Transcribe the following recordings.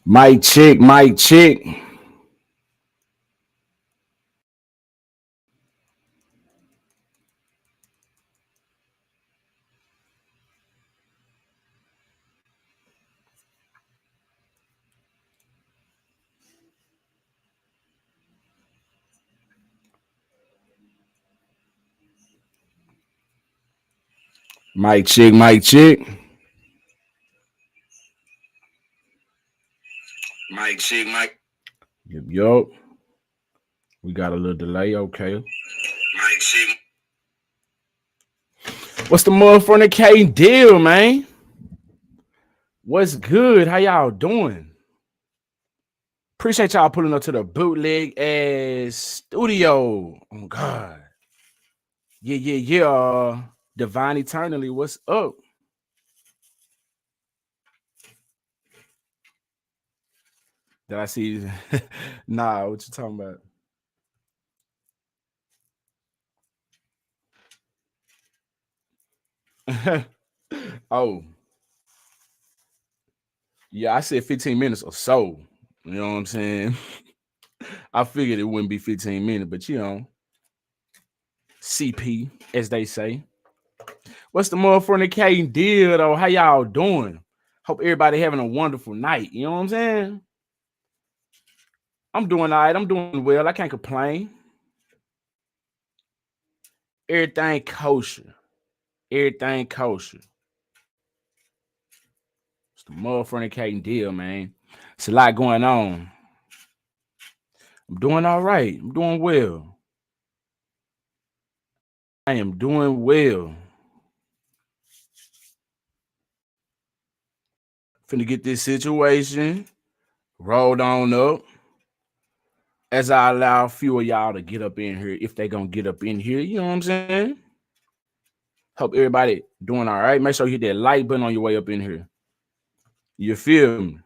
Mic check, mic check. Mic check, mic check. Mic check, mic. Yup. We got a little delay. Okay. Mic check. What's the motherfucking K deal, man? What's good? How y'all doing? Appreciate y'all pulling up to the bootleg ass studio. Oh God. Yeah. Divine Eternally, what's up? Did I see? Nah, what you talking about? Oh, yeah, I said 15 minutes or so. You know what I'm saying? I figured it wouldn't be 15 minutes, but CP, as they say. What's the motherfucking K deal though? How y'all doing? Hope everybody having a wonderful night. You know what I'm saying? I'm doing all right. I'm doing well. I can't complain. Everything kosher. Everything kosher. It's the motherfucking K deal, man. It's a lot going on. I'm doing all right. I'm doing well. I am doing well. Finna get this situation rolled on up as I allow a few of y'all to get up in here if they gonna get up in here. You know what I'm saying? Hope everybody doing all right. Make sure you hit that like button on your way up in here. You feel me?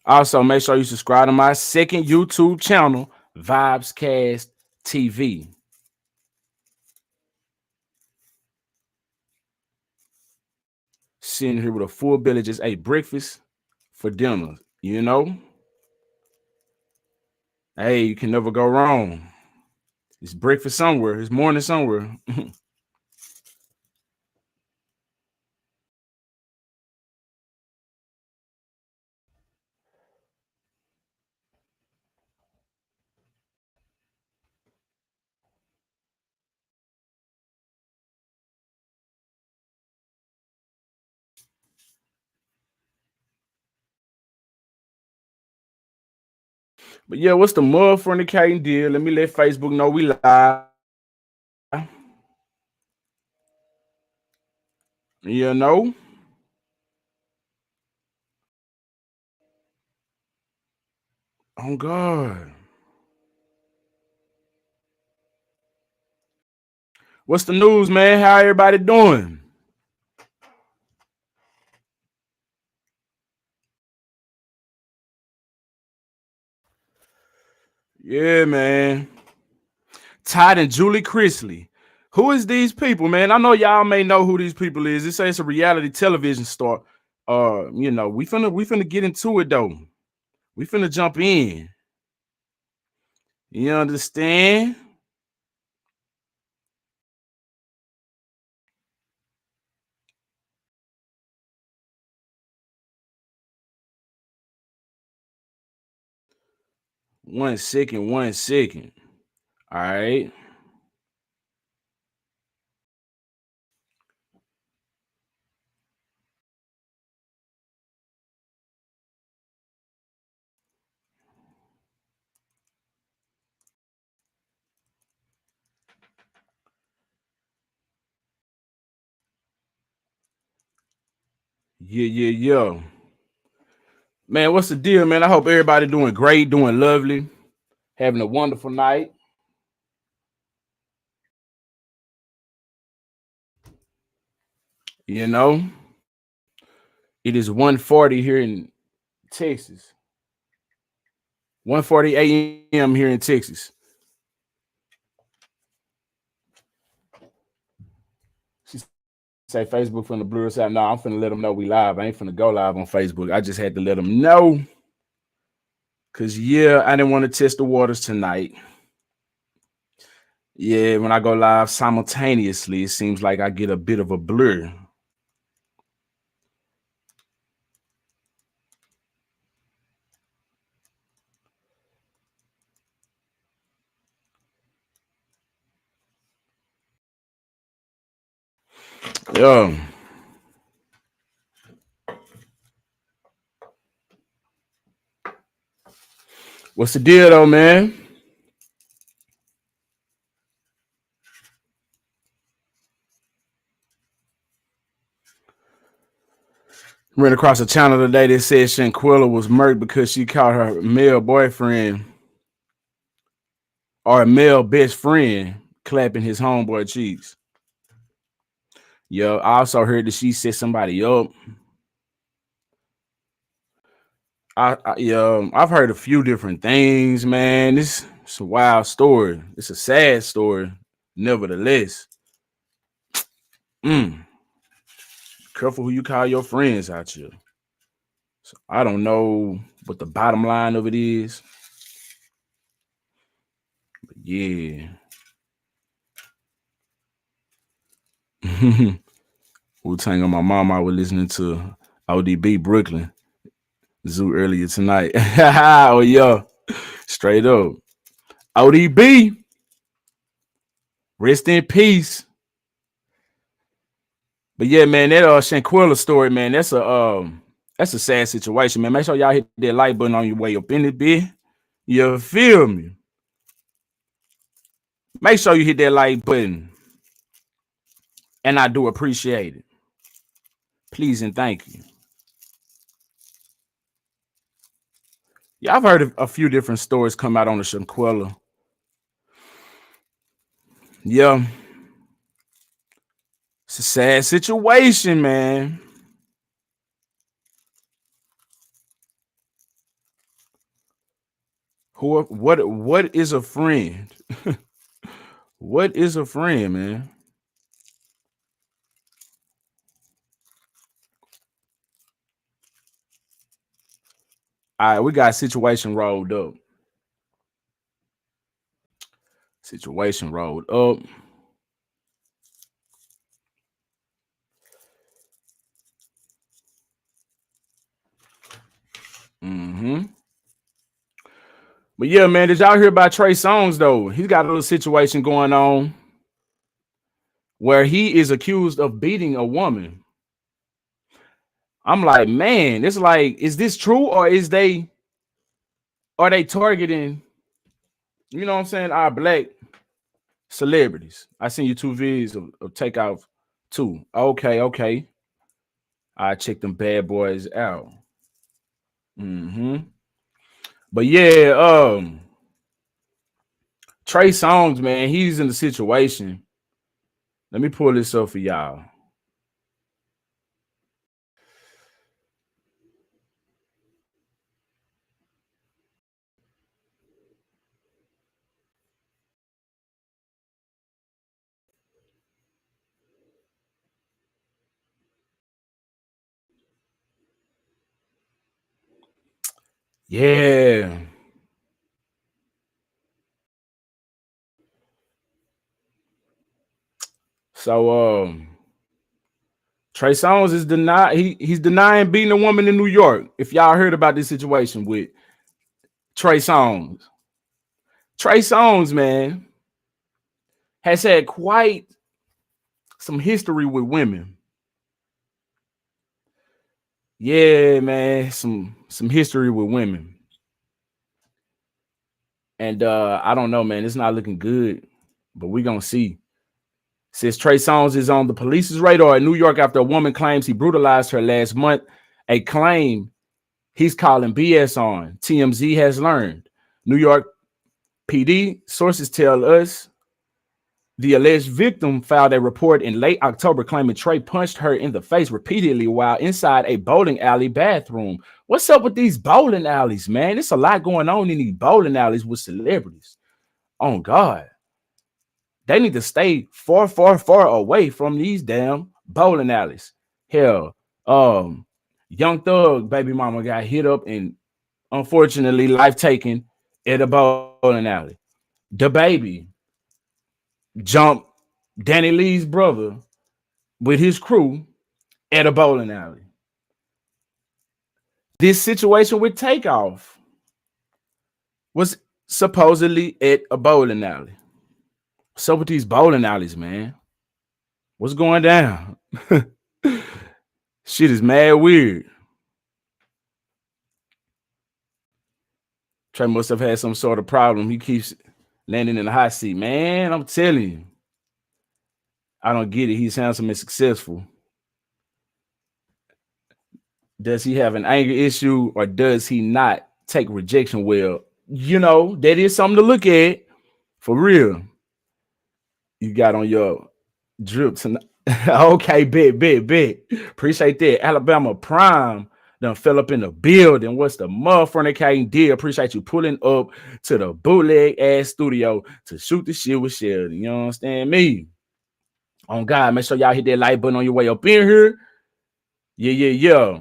Also, make sure you subscribe to my second YouTube channel, VybezCast TV. Sitting here with a full belly, just ate breakfast for dinner. You know? Hey, you can never go wrong. It's breakfast somewhere. It's morning somewhere. But yeah, what's the motherfucking K deal? Let me let Facebook know we live. You know? Oh God. What's the news, man? How everybody doing? Yeah, man. Todd and Julie Chrisley. Who is these people, man? I know y'all may know who these people is. This it's a reality television star. We finna get into it though. We finna jump in. You understand? One second. All right. Yeah. Man, what's the deal, man? I hope everybody doing great, doing lovely, having a wonderful night. You know, it is 1:40 here in Texas. 1:40 a.m. here in Texas. She say Facebook from the blue side. No, I'm finna let them know we live. I ain't finna go live on Facebook. I just had to let them know. Cause yeah, I didn't want to test the waters tonight. Yeah, when I go live simultaneously, it seems like I get a bit of a blur. Yeah. What's the deal though, man? Ran across a channel today that said Shanquilla was murdered because she caught her male boyfriend or a male best friend clapping his homeboy cheeks. Yo, I also heard that she set somebody up. I've heard a few different things, man. It's a wild story. It's a sad story, nevertheless. Mm, careful who you call your friends out here. So I don't know what the bottom line of it is, but yeah. Wu-Tang on my mom. I was listening to ODB Brooklyn Zoo earlier tonight. Oh yeah, straight up. ODB, rest in peace. But yeah, man, that Shanquilla story, man, that's a sad situation, man. Make sure y'all hit that like button on your way up in it, bit. You feel me? Make sure you hit that like button. And I do appreciate it. Please and thank you. Yeah, I've heard a few different stories come out on the Shanquilla. Yeah, it's a sad situation, man. What is a friend? What is a friend, man? All right, we got situation rolled up. Situation rolled up. Mm-hmm. But yeah, man, did y'all hear about Trey Songz though? He's got a little situation going on where he is accused of beating a woman. I'm like, man, it's like, is this true or are they targeting, you know what I'm saying, our black celebrities? I seen you two videos of Takeoff 2. Okay. I check them bad boys out. Mm-hmm. But yeah, Trey Songz, man, he's in the situation. Let me pull this up for y'all. Yeah. So Trey Songz is he's denying beating a woman in New York. If y'all heard about this situation with Trey Songz. Trey Songz, man. has had quite some history with women. Yeah, man, some history with women. And I don't know, man. It's not looking good, but we're gonna see. Says Trey Songz is on the police's radar in New York after a woman claims he brutalized her last month, a claim he's calling BS on. TMZ has learned. New York PD sources tell us the alleged victim filed a report in late October claiming Trey punched her in the face repeatedly while inside a bowling alley bathroom. What's up with these bowling alleys, man? There's a lot going on in these bowling alleys with celebrities. Oh, God. They need to stay far, far, far away from these damn bowling alleys. Hell, Young Thug baby mama got hit up and unfortunately life taken at a bowling alley. The baby jumped Danny Lee's brother with his crew at a bowling alley. This situation with Takeoff was supposedly at a bowling alley. What's up with these bowling alleys, man? What's going down? Shit is mad weird. Trey must have had some sort of problem. He keeps landing in the hot seat. Man, I'm telling you. I don't get it. He's handsome and successful. Does he have an anger issue or does he not take rejection well? You know, that is something to look at. For real. You got on your drip tonight. Okay, bet. Appreciate that. Alabama Prime done fell up in the building. What's the motherfucking deal? Appreciate you pulling up to the bootleg ass studio to shoot the shit with Sheldon. You understand me? On God, make sure y'all hit that like button on your way up in here. Yeah.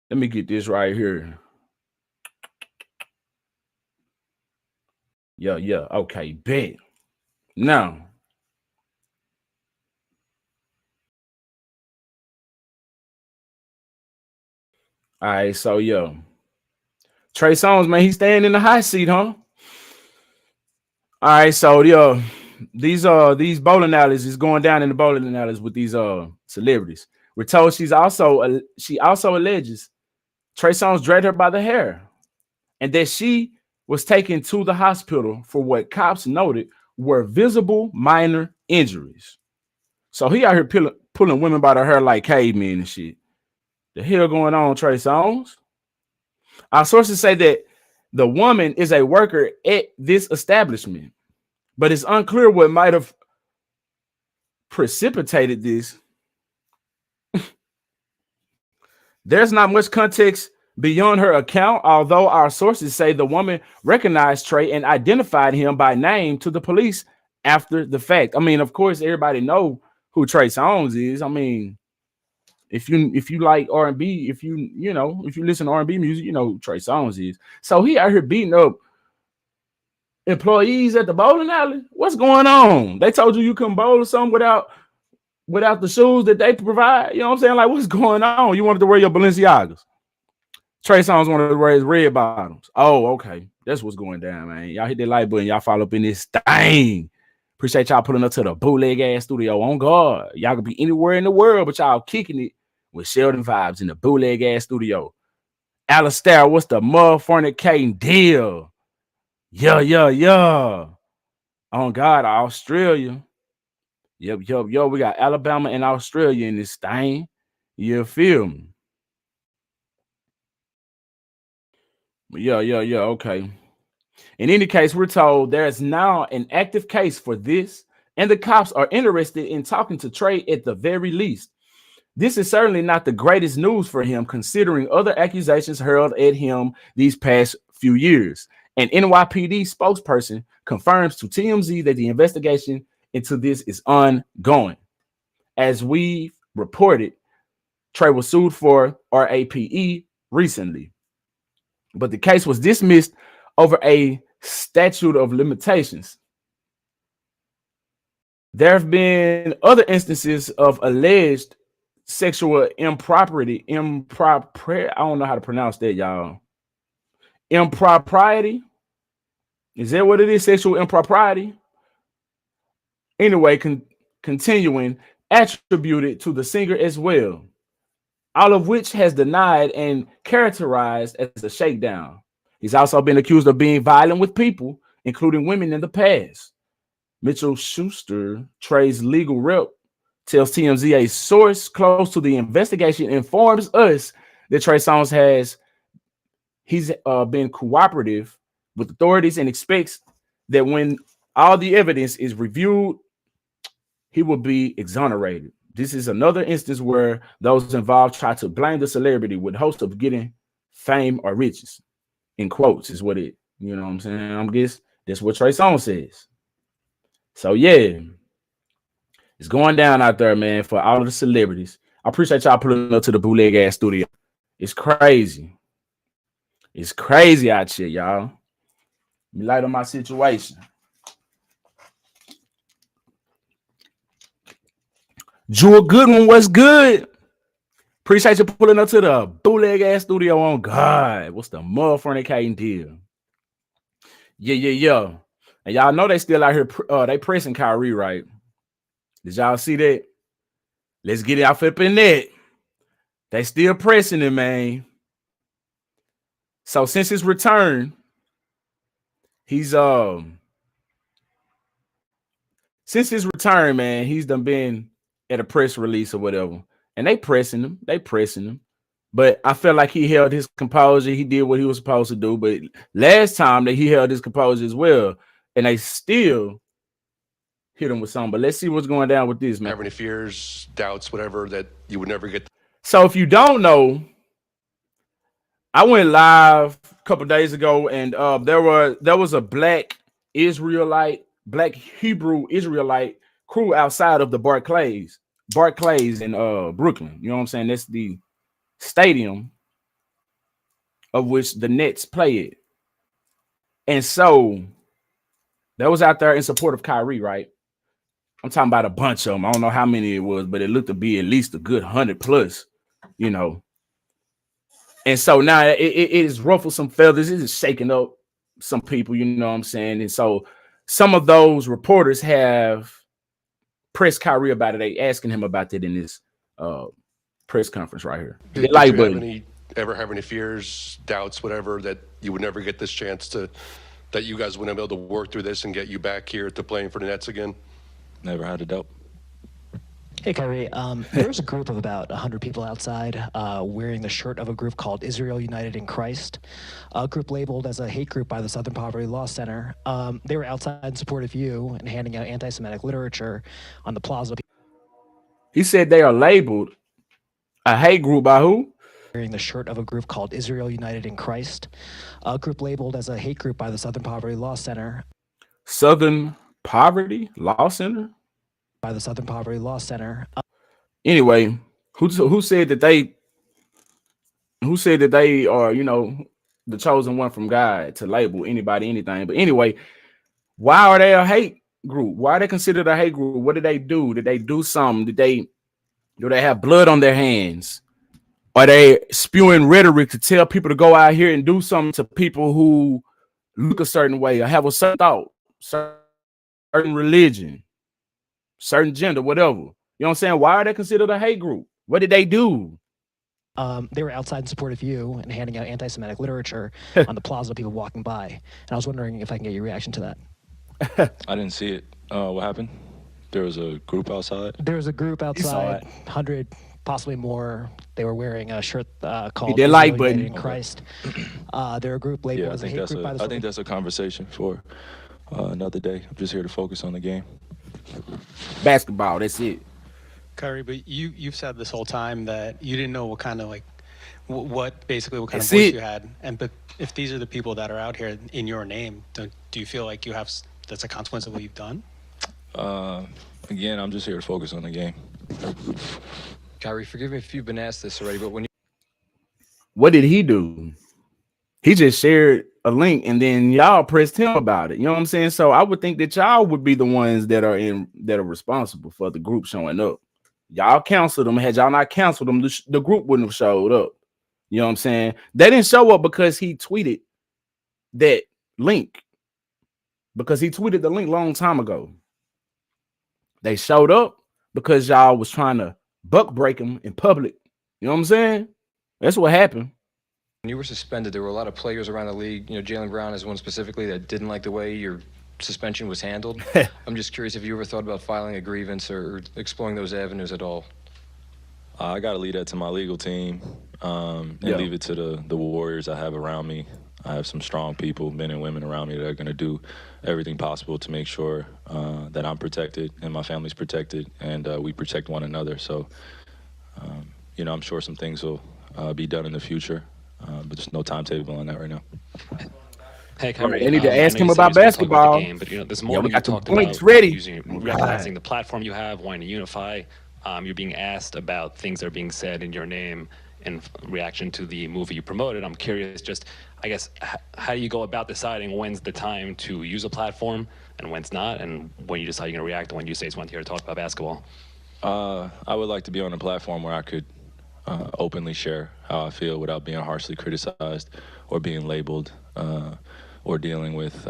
Let me get this right here. Yeah. Okay, bet. Now, all right, so Trey Songz, man, he's staying in the hot seat, huh? All right, so these bowling alleys is going down in the bowling alleys with these celebrities. We're told she also alleges Trey Songz dragged her by the hair and that she was taken to the hospital for what cops noted were visible minor injuries. So he out here pulling women by the hair like cavemen and shit. The hell going on, Trey Songz? Our sources say that the woman is a worker at this establishment, but it's unclear what might have precipitated this. There's not much context beyond her account, although our sources say the woman recognized Trey and identified him by name to the police after the fact. I mean, of course, everybody know who Trey Songz is. I mean, if you like R&B, if you listen to R&B music, you know who Trey Songz is. So he out here beating up employees at the bowling alley. What's going on? They told you couldn't bowl or something without the shoes that they provide. You know what I'm saying? Like, what's going on? You wanted to wear your Balenciagas. Trey Songz wanted to wear his red bottoms. Oh, okay. That's what's going down, man. Y'all hit that like button. Y'all follow up in this thing. Appreciate y'all pulling up to the bootleg ass studio. On God. Y'all could be anywhere in the world, but y'all kicking it with Sheldon Vibes in the bootleg ass studio. Alistair, what's the motherfucking deal? Yeah. On God, Australia. Yep. We got Alabama and Australia in this thing. You feel me? Yeah. Okay. In any case, we're told there is now an active case for this, and the cops are interested in talking to Trey at the very least. This is certainly not the greatest news for him, considering other accusations hurled at him these past few years. An NYPD spokesperson confirms to TMZ that the investigation into this is ongoing. As we reported, Trey was sued for RAPE recently, but the case was dismissed over a statute of limitations. There have been other instances of alleged sexual impropriety. I don't know how to pronounce that, y'all. Impropriety Is that what it is? Sexual impropriety? Anyway, continuing, attributed to the singer as well, all of which has denied and characterized as a shakedown. He's also been accused of being violent with people, including women, in the past. Mitchell Schuster, Trey's legal rep, tells TMZ a source close to the investigation informs us that Trey Songz he's been cooperative with authorities and expects that when all the evidence is reviewed, he will be exonerated. This is another instance where those involved try to blame the celebrity with hopes of getting fame or riches. In quotes is what it, you know what I'm saying? I'm guess that's what Trey Songz says. So yeah, it's going down out there, man, for all of the celebrities. I appreciate y'all pulling up to the bootleg ass studio. It's crazy. It's crazy out here, y'all. Me light on my situation. Jewel Goodwin, what's good? Appreciate you pulling up to the bootleg ass studio on God. What's the motherfucking deal? Yeah. And y'all know they still out here, they pressing Kyrie, right? Did y'all see that? Let's get it off up in that. They still pressing him, man. So since his return, he's man, he's done been at a press release or whatever. And they pressing him. But I felt like he held his composure. He did what he was supposed to do. But last time that he held his composure as well, and they still hit him with something. But let's see what's going down with this, man. Have any fears, doubts, whatever, that you would never get? So if you don't know, I went live a couple days ago, and there was a black Hebrew Israelite crew outside of the Barclays in Brooklyn. You know what I'm saying? That's the stadium of which the Nets play at. And so that was out there in support of Kyrie, right? I'm talking about a bunch of them. I don't know how many it was, but it looked to be at least a good 100 plus, you know. And so now it is ruffled some feathers. It is shaking up some people, you know what I'm saying? And so some of those reporters have pressed Kyrie about it. They asking him about that in this press conference right here. Did you ever have any fears, doubts, whatever, that you would never get this chance that you guys wouldn't be able to work through this and get you back here to playing for the Nets again? Never had a doubt. Hey, Kyrie. There's a group of about 100 people outside wearing the shirt of a group called Israel United in Christ, a group labeled as a hate group by the Southern Poverty Law Center. They were outside in support of you and handing out anti-Semitic literature on the plaza. He said they are labeled a hate group by who? Wearing the shirt of a group called Israel United in Christ, a group labeled as a hate group by the Southern Poverty Law Center. Southern Poverty Law Center? By the Southern Poverty Law Center. Anyway, who said that they are, you know, the chosen one from God to label anybody anything? But anyway, why are they a hate group? Why are they considered a hate group? What did they do? Did they do something? Do they have blood on their hands? Are they spewing rhetoric to tell people to go out here and do something to people who look a certain way or have a certain thought, certain religion, certain gender, whatever? You know what I'm saying? Why are they considered a hate group? What did they do? They were outside in support of you and handing out anti-Semitic literature on the plaza, people walking by. And I was wondering if I can get your reaction to that. I didn't see it. What happened? There was a group outside? There was a group outside, 100, possibly more. They were wearing a shirt called Israel United in Christ. They're a group labeled as a hate group by the... I think that's a conversation for another day. I'm just here to focus on the game. Basketball, that's it. Kyrie, but you've said this whole time that you didn't know what kind of what kind of voice you had, but if these are the people that are out here in your name, do you feel like that's a consequence of what you've done? Again, I'm just here to focus on the game. Kyrie, forgive me if you've been asked this already, but what did he do? He just shared a link and then y'all pressed him about it. You know what I'm saying? So I would think that y'all would be the ones that are responsible for the group showing up. Y'all canceled them. Had y'all not canceled them, the group wouldn't have showed up. You know what I'm saying? They didn't show up because he tweeted that link. because he tweeted the link long time ago. They showed up because y'all was trying to buck break him in public. You know what I'm saying? That's what happened. When you were suspended, there were a lot of players around the league. You know, Jaylen Brown is one specifically that didn't like the way your suspension was handled. I'm just curious if you ever thought about filing a grievance or exploring those avenues at all. I got to leave that to my legal team and leave it to the warriors I have around me. I have some strong people, men and women around me that are going to do everything possible to make sure that I'm protected and my family's protected and we protect one another. So, you know, I'm sure some things will be done in the future, but there's no timetable on that right now. Hey, Kyrie, I need to ask him you said about you was gonna talk basketball. the game, but you know, this morning we you got the talked points about ready. recognizing the platform you have, wanting to unify. You're being asked about things that are being said in your name in reaction to the movie you promoted. I'm curious, just I guess, how do you go about deciding when's the time to use a platform and when's not, and when you decide you're gonna react, and when you say it's one here to talk about basketball? I would like to be on a platform where I could openly share how I feel without being harshly criticized or being labeled or dealing with,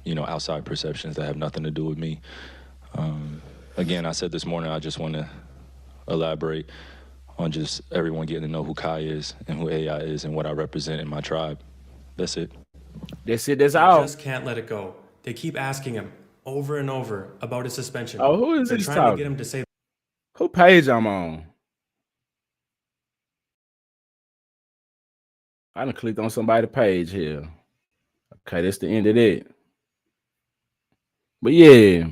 you know, outside perceptions that have nothing to do with me. Again, I said this morning, I just want to elaborate on just everyone getting to know who Kai is and who AI is and what I represent in my tribe. That's it. That's it. That's They all. just can't let it go. They keep asking him over and over about his suspension. Oh, who is They're this trying to talking? get him to say Who page I'm on? I done clicked on somebody's page here. Okay, that's the end of that. But yeah.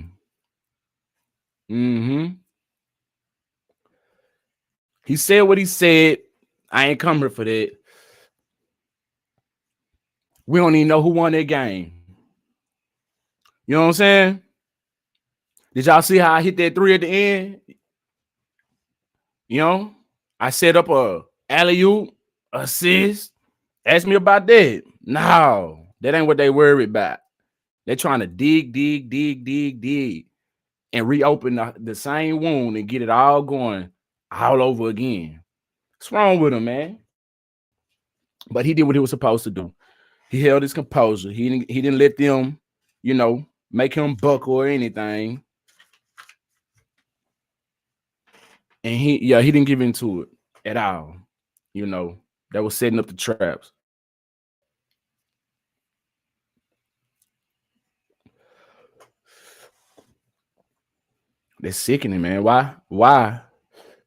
He said what he said. I ain't come here for that. We don't even know who won that game. You know what I'm saying? Did y'all see how I hit that 3 at the end? You know, I set up a alley-oop assist. Ask me about that. No, that ain't what they worried about. They're trying to dig, and reopen the same wound and get it all going all over again. What's wrong with him, man? But he did what he was supposed to do. He held his composure. He didn't let them, you know, make him buckle or anything. And he didn't give into it at all. You know, that was setting up the traps. That's sickening, man. Why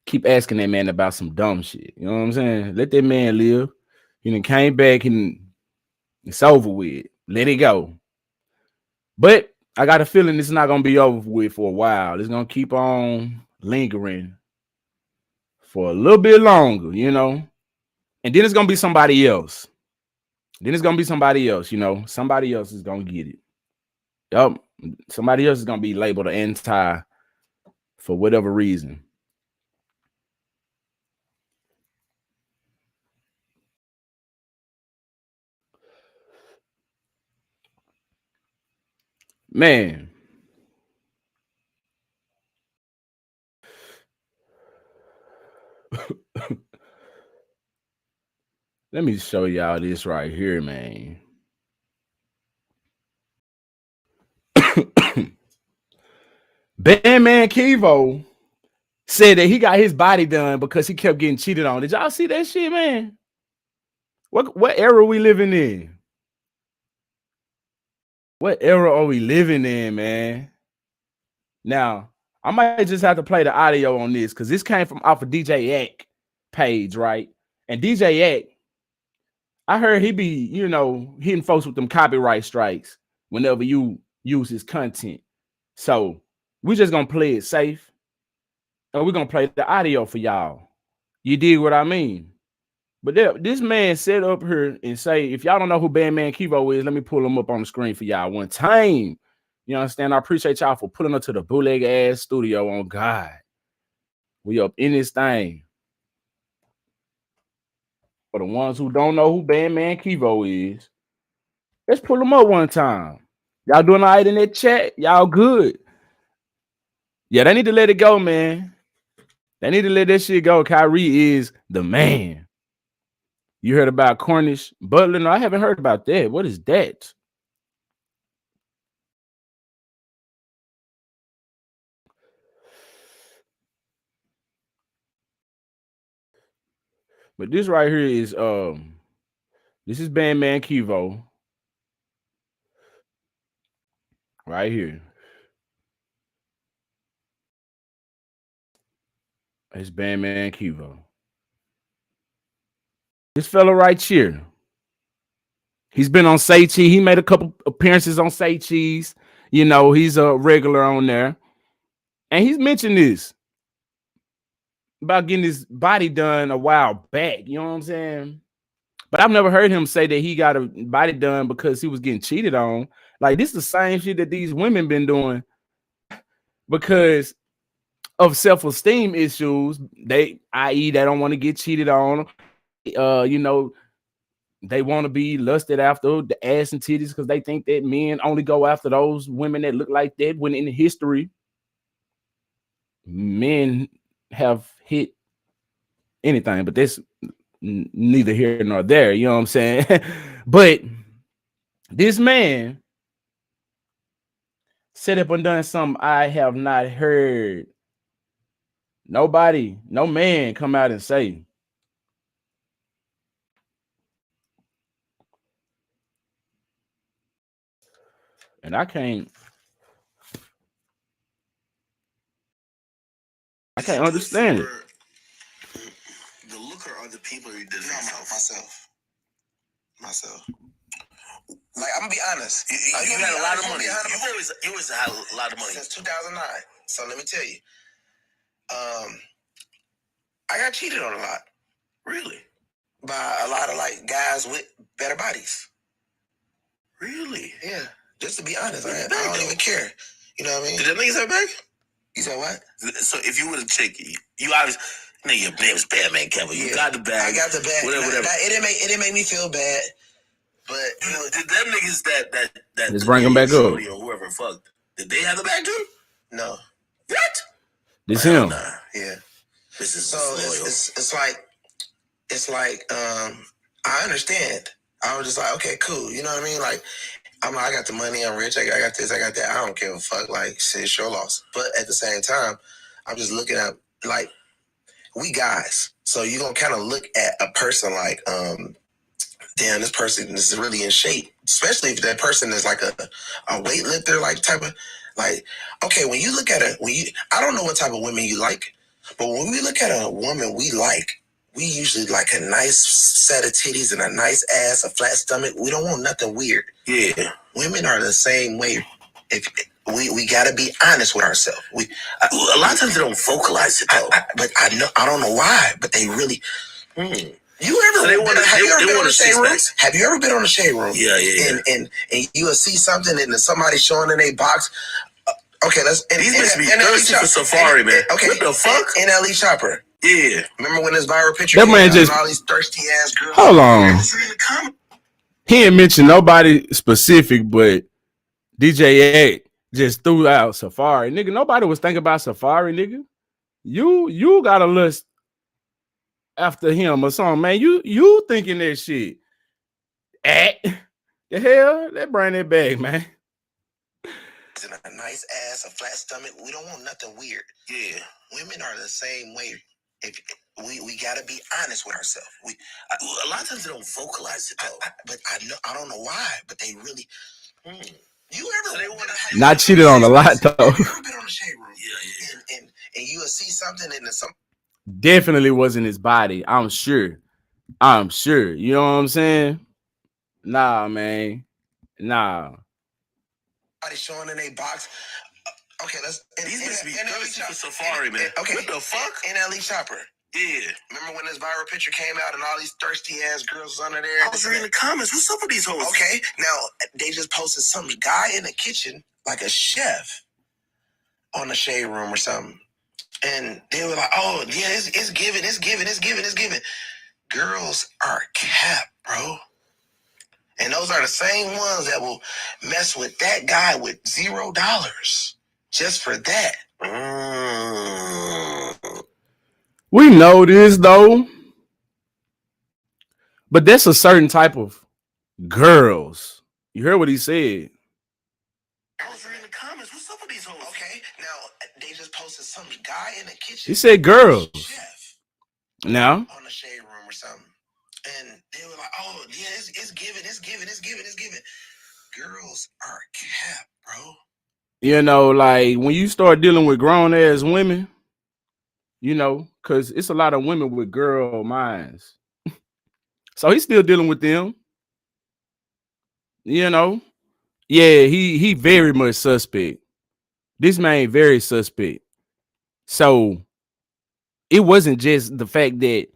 keep asking that man about some dumb shit? You know what I'm saying? Let that man live. He done came back and it's over with. Let it go. But I got a feeling it's not gonna be over with for a while. It's gonna keep on lingering for a little bit longer, you know. And then it's gonna be somebody else. You know. Somebody else is gonna get it. Yup. Somebody else is gonna be labeled an anti for whatever reason. Man. Let me show y'all this right here, man. Bandman Kivo said that he got his body done because he kept getting cheated on. Did y'all see that shit, man? What era are we living in? What era are we living in, man? Now, I might just have to play the audio on this because this came from off of DJ Yak page, right? And DJ Yak, I heard he be, you know, hitting folks with them copyright strikes whenever you use his content. So we're just gonna play it safe. And we're gonna play the audio for y'all. You dig what I mean? But this man set up here and say, if y'all don't know who Bandman Kivo is, let me pull him up on the screen for y'all one time. You understand? I appreciate y'all for pulling up to the bootleg ass studio on God. We up in this thing. For the ones who don't know who Bandman Kivo is, let's pull them up one time. Y'all doing all right in that chat? Y'all good? Yeah, they need to let it go, man. They need to let that shit go. Kyrie is the man. You heard about Cornish Butler? No, I haven't heard about that. What is that? But this right here is this is Bandman Kivo right here. It's Bandman Kivo. This fella right here. He's been on Say Cheese. He made a couple appearances on Say Cheese. You know, he's a regular on there. And he's mentioned this about getting his body done a while back. You know what I'm saying? But I've never heard him say that he got a body done because he was getting cheated on. Like, this is the same shit that these women been doing because of self-esteem issues. They, i.e., they don't want to get cheated on. You know, they want to be lusted after the ass and titties because they think that men only go after those women that look like that. When in history, men have hit anything, but this neither here nor there. You know what I'm saying? But this man set up and done something I have not heard nobody, no man come out and say. And I can't understand it. The looker or the people who did it? Myself. Like, I'm gonna be honest. You had a lot of money. You always had a lot of money since 2009. So let me tell you, I got cheated on a lot. Really? By a lot of like guys with better bodies. Really? Yeah. Just to be honest, I don't even care. You know what I mean? Did the niggas have back? You said what? So if you were a chick, you obviously, your name was Batman Kevin. You got the bag. I got the bag. Whatever. It didn't make me feel bad. But you know, did them niggas that let's bring them back up. Or whoever fucked, did they have the bag too? No. What? This him. Nah. Yeah. This is so it's like I understand. I was just like, okay, cool. You know what I mean? Like, I got the money, I'm rich, I got this, I got that. I don't give a fuck. Like, shit, it's your loss. But at the same time, I'm just looking at, like, we guys. So you're going to kind of look at a person like, damn, this person is really in shape. Especially if that person is like a weightlifter, like type of, like, okay, when you look at I don't know what type of women you like, but when we look at a woman we like, we usually like a nice set of titties and a nice ass, a flat stomach. We don't want nothing weird. Yeah. Women are the same way. If we gotta be honest with ourselves. A lot of times they don't vocalize it though. But I don't know why, but they really. You ever? Have you ever been on the shade room? Have you ever been on the shade room? Yeah. And you will see something and somebody showing in a box. Okay, let's. These must be thirsty for Safari, man. Okay, what the fuck? NLE Chopper. Yeah. Remember when this viral picture came out and all these thirsty ass girls? Hold on. He ain't mentioned nobody specific, but DJ A just threw out Safari. Nigga, nobody was thinking about Safari, nigga. You got a list after him or something, man. You thinking that shit. The hell? That bring it back, man. And a nice ass, a flat stomach. We don't want nothing weird. Yeah. Women are the same way. If we gotta be honest with ourselves. A lot of times they don't vocalize it though. But I don't know why, but they really. You ever not cheated on a lot though. You ever been on the shade room? Yeah. And you will see something in some. Definitely wasn't his body. I'm sure. You know what I'm saying? Nah, man. Nah. Showing in a box. Okay, let's. These must be thirsty for Safari, man. Okay, what the fuck? NLE Chopper. Yeah. Remember when this viral picture came out and all these thirsty ass girls under there? I was reading the comments. What's up with these hoes? Okay, now they just posted some guy in the kitchen, like a chef, on the shade room or something, and they were like, "Oh yeah, it's giving. Girls are capped, bro." And those are the same ones that will mess with that guy with $0 just for that. We know this though, but that's a certain type of girls. You heard what he said. I was reading the comments. What's up with these hoes? Okay, now they just posted some guy in the kitchen. He said girls. Now on the shade room or something. And they were like, oh, yeah, it's given. Girls are cap, bro. You know, like when you start dealing with grown ass women, you know, because it's a lot of women with girl minds. So he's still dealing with them. You know, yeah, he very much suspect. This man very suspect. So it wasn't just the fact that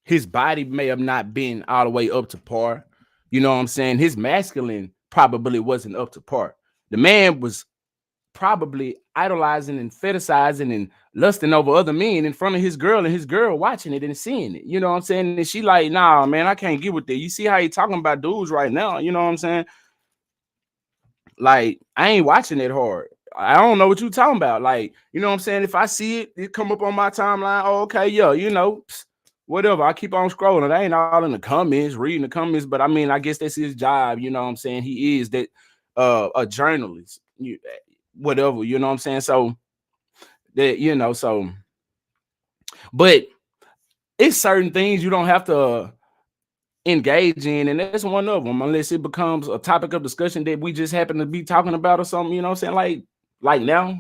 his body may have not been all the way up to par. You know what I'm saying? His masculine probably wasn't up to par. The man was probably idolizing and fetishizing and lusting over other men in front of his girl, and his girl watching it and seeing it. You know what I'm saying? And she like, nah, man, I can't get with that. You see how he talking about dudes right now? You know what I'm saying? Like, I ain't watching it hard. I don't know what you talking about. Like, you know what I'm saying? If I see it, it come up on my timeline. Oh, okay, yeah, you know, whatever. I keep on scrolling. I ain't all in the comments, reading the comments, but I mean, I guess that's his job. You know what I'm saying? He is that a journalist, whatever. You know what I'm saying? So that, you know, so, but it's certain things you don't have to engage in, and that's one of them, unless it becomes a topic of discussion that we just happen to be talking about or something. You know what I'm saying? Like now,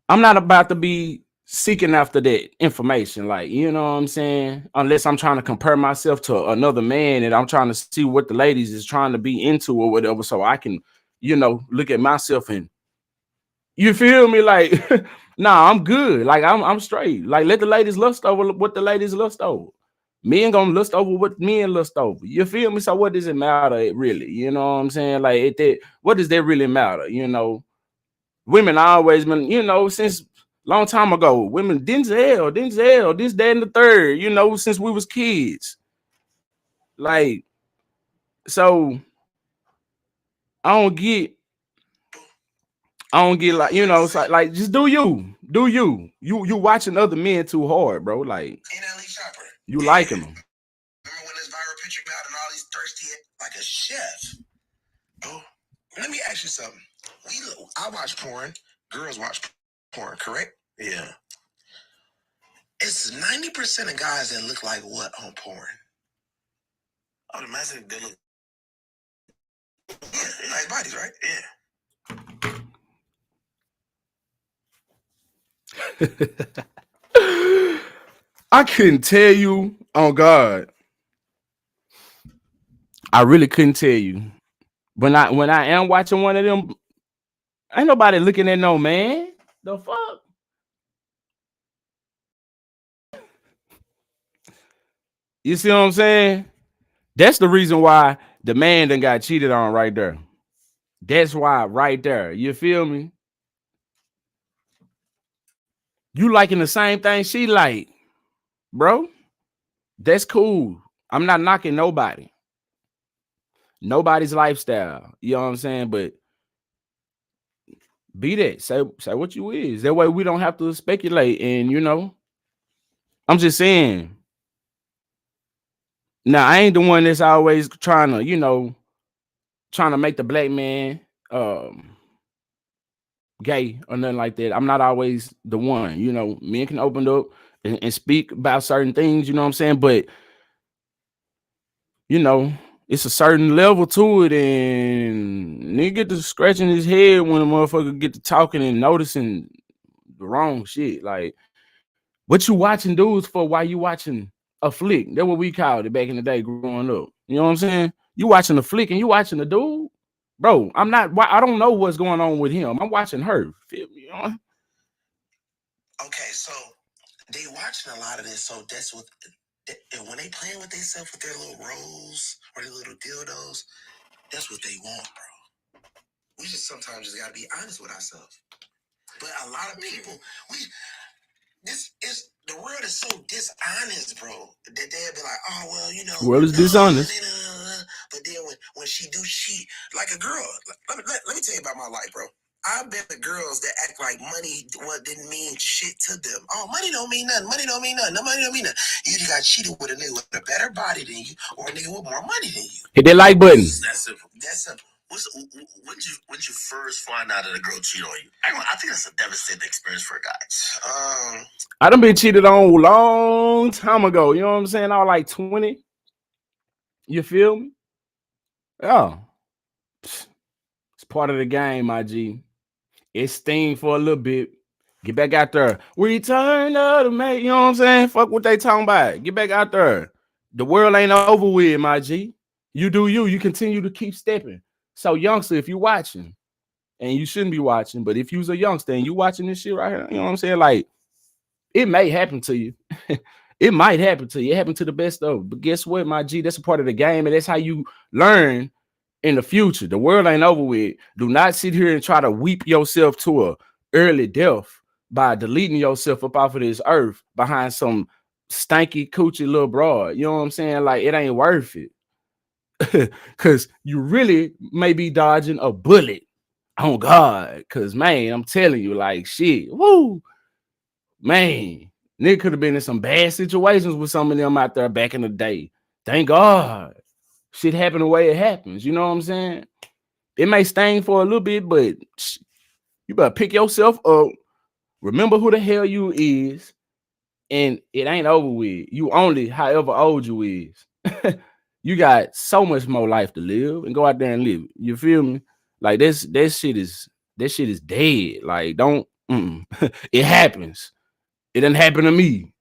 I'm not about to be seeking after that information, like, you know what I'm saying, unless I'm trying to compare myself to another man and I'm trying to see what the ladies is trying to be into or whatever, so I can, you know, look at myself and, you feel me, like nah, I'm good, like I'm straight, like let the ladies lust over what the ladies lust over. Men gonna lust over what men lust over. You feel me? So what does it matter, really? You know what I'm saying? Like, what does that really matter? You know, women always been, you know, since long time ago, women, Denzel, this, that, and the third, you know, since we was kids. Like, so I don't get like, you know, so, like, just do you. You watching other men too hard, bro. Like, you liking them. Remember when this viral picture came out and all these thirsty, like a chef? Oh, let me ask you something. I watch porn. Girls watch porn, correct? Yeah. It's 90% of guys that look like what on porn? Oh, the message they look. Yeah, nice bodies, right? Yeah. I couldn't tell you, on God. I really couldn't tell you. When I am watching one of them, ain't nobody looking at no man. The fuck? You see what I'm saying? That's the reason why the man done got cheated on right there. That's why right there. You feel me? You liking the same thing she like, bro? That's cool. I'm not knocking nobody. Nobody's lifestyle. You know what I'm saying? But be that. Say what you is. That way we don't have to speculate. And, you know, I'm just saying. Now, I ain't the one that's always trying to, you know, trying to make the black man gay or nothing like that. I'm not always the one. You know, men can open up and speak about certain things, you know what I'm saying? But, you know, it's a certain level to it, and nigga get to scratching his head when a motherfucker get to talking and noticing the wrong shit. Like, what you watching dudes for while you watching a flick? That's what we called it back in the day growing up. You know what I'm saying? You watching a flick and you watching the dude? Bro, I don't know what's going on with him. I'm watching her. Feel me? You know? Okay, so they watching a lot of this, so that's what. And when they playing with themselves with their little rolls or their little dildos, that's what they want, bro. We just sometimes just gotta be honest with ourselves. But a lot of people, the world is so dishonest, bro, that they'll be like, oh well, you know, World is dishonest. But then when she do shit like a girl, let me tell you about my life, bro. I've been with girls that act like money didn't mean shit to them. Oh, money don't mean nothing. Money don't mean nothing. No money don't mean nothing. You just got cheated with a nigga with a better body than you or a nigga with more money than you. Hit that like button. That's simple. That's simple. When you first find out that a girl cheated on you? I think that's a devastating experience for guys. I done been cheated on a long time ago. You know what I'm saying? I was like 20. You feel me? Yeah. It's part of the game, my G. It sting for a little bit. Get back out there. Return of the mate. You know what I'm saying? Fuck what they talking about. Get back out there. The world ain't over with, my G. You do you. You continue to keep stepping. So, youngster, if you watching, and you shouldn't be watching, but if you's a youngster and you watching this shit right here, you know what I'm saying? Like, it may happen to you. It might happen to you. It happened to the best of them. But guess what, my G? That's a part of the game, and that's how you learn in the future. The world ain't over with. Do not sit here and try to weep yourself to a early death by deleting yourself up off of this earth behind some stanky coochie little broad. You know what I'm saying? Like, it ain't worth it. Because you really may be dodging a bullet. Oh, God. Because, man, I'm telling you, like, shit. Woo. Man. Nigga could have been in some bad situations with some of them out there back in the day. Thank God. Shit happened the way it happens. You know what I'm saying? It may sting for a little bit, but you better pick yourself up. Remember who the hell you is. And it ain't over with. You only however old you is. You got so much more life to live, and go out there and live it. You feel me? Like that shit is dead. Like, don't it happens. It didn't happen to me.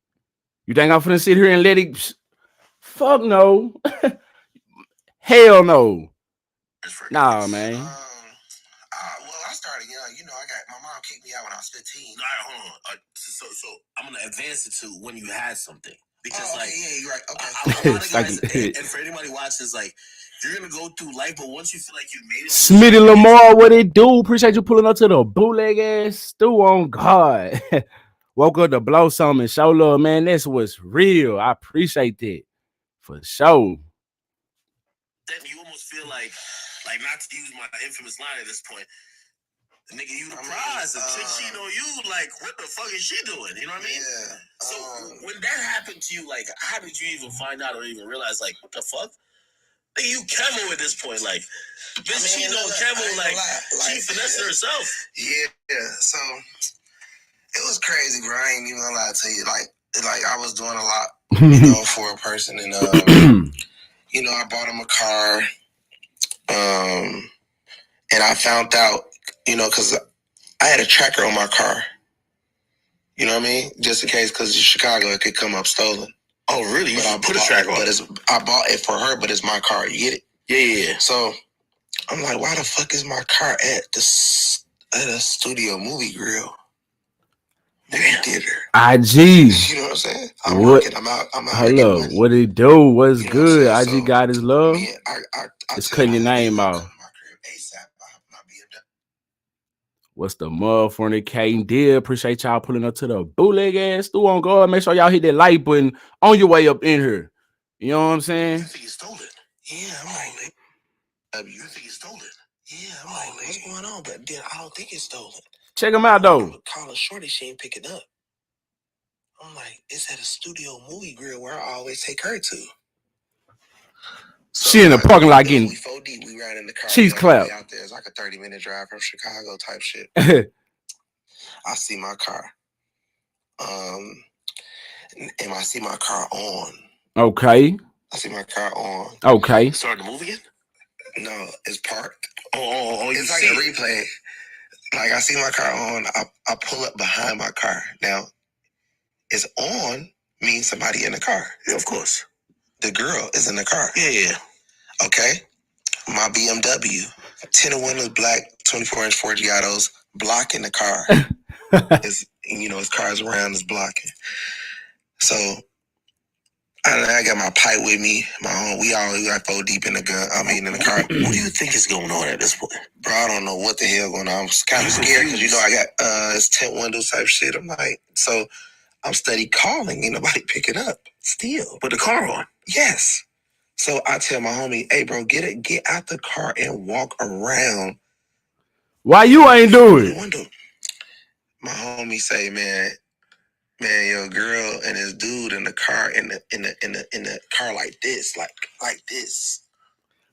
You think I'm finna sit here and let it? Fuck no. Hell no. Nah, man. Well, I started young. You know, my mom kicked me out when I was 15. All right, hold on. So I'm gonna advance it to when you had something, because yeah, you're right. Okay, a lot of guys, and for anybody watches, like, you're gonna go through life, but once you feel like you made it, Smitty Lamar, what it do? Appreciate you pulling up to the bootleg ass stew on God. Woke up to blow something and show love, man. That's what's real. I appreciate that for sure. Then you almost feel like not to use my infamous line at this point. Nigga, you the prize. A chick cheating on you, like, what the fuck is she doing? You know what I mean? Yeah. So when that happened to you, like, how did you even find out or even realize, like, what the fuck? Nigga, you Kevo at this point, like, bitch cheating on Kevo, like, she finessed herself. Yeah. So it was crazy, bro. I ain't even gonna lie to you. Like I was doing a lot, you know, for a person, and you know, I bought him a car, and I found out, you know, because I had a tracker on my car. You know what I mean? Just in case, because in Chicago, it could come up stolen. Oh, really? But I put a tracker on. But I bought it for her, but it's my car. You get it? Yeah. So I'm like, why the fuck is my car at a studio movie grill? Theater. IG. You know what I'm saying? I'm working. I'm out. Hello. What it do? What's good? IG got his love. It's cutting your name out. What's the motherfucking deal? Appreciate y'all pulling up to the bootleg ass stew on God. Make sure y'all hit that like button on your way up in here. You know what I'm saying? You think you stole it? Yeah, I'm like, you think you stole it? Yeah, I'm like, what's going on? But then I don't think it's stolen. Check them out though. I'm calling Shorty, she ain't picking up. I'm like, it's at a studio movie grill where I always take her to. So she in the parking lot getting 4 deep. We ran in the car. Cheese clap. Out there. It's like a 30-minute drive from Chicago type shit. I see my car. And I see my car on. Okay. I see my car on. Okay. Start the movie again? No, it's parked. Oh, it's like a replay. Like, I see my car on. I pull up behind my car. Now, it's on means somebody in the car. Yeah, of course. The girl is in the car. Yeah. Okay. My BMW, tinted windows, black, 24-inch Forgiatos, blocking the car. His car's around, is blocking. So I got my pipe with me, my own. We got 4 deep in the car. What do you think is going on at this point? Bro, I don't know what the hell going on. I'm kind of scared because, I got it's tint windows type shit. I'm like, so I'm steady calling, ain't nobody picking up. Still. But the car on? Yes. So I tell my homie, hey, bro, get out the car and walk around. Why you ain't do it? My homie say, man, your girl and this dude in the car in the car like this, like this.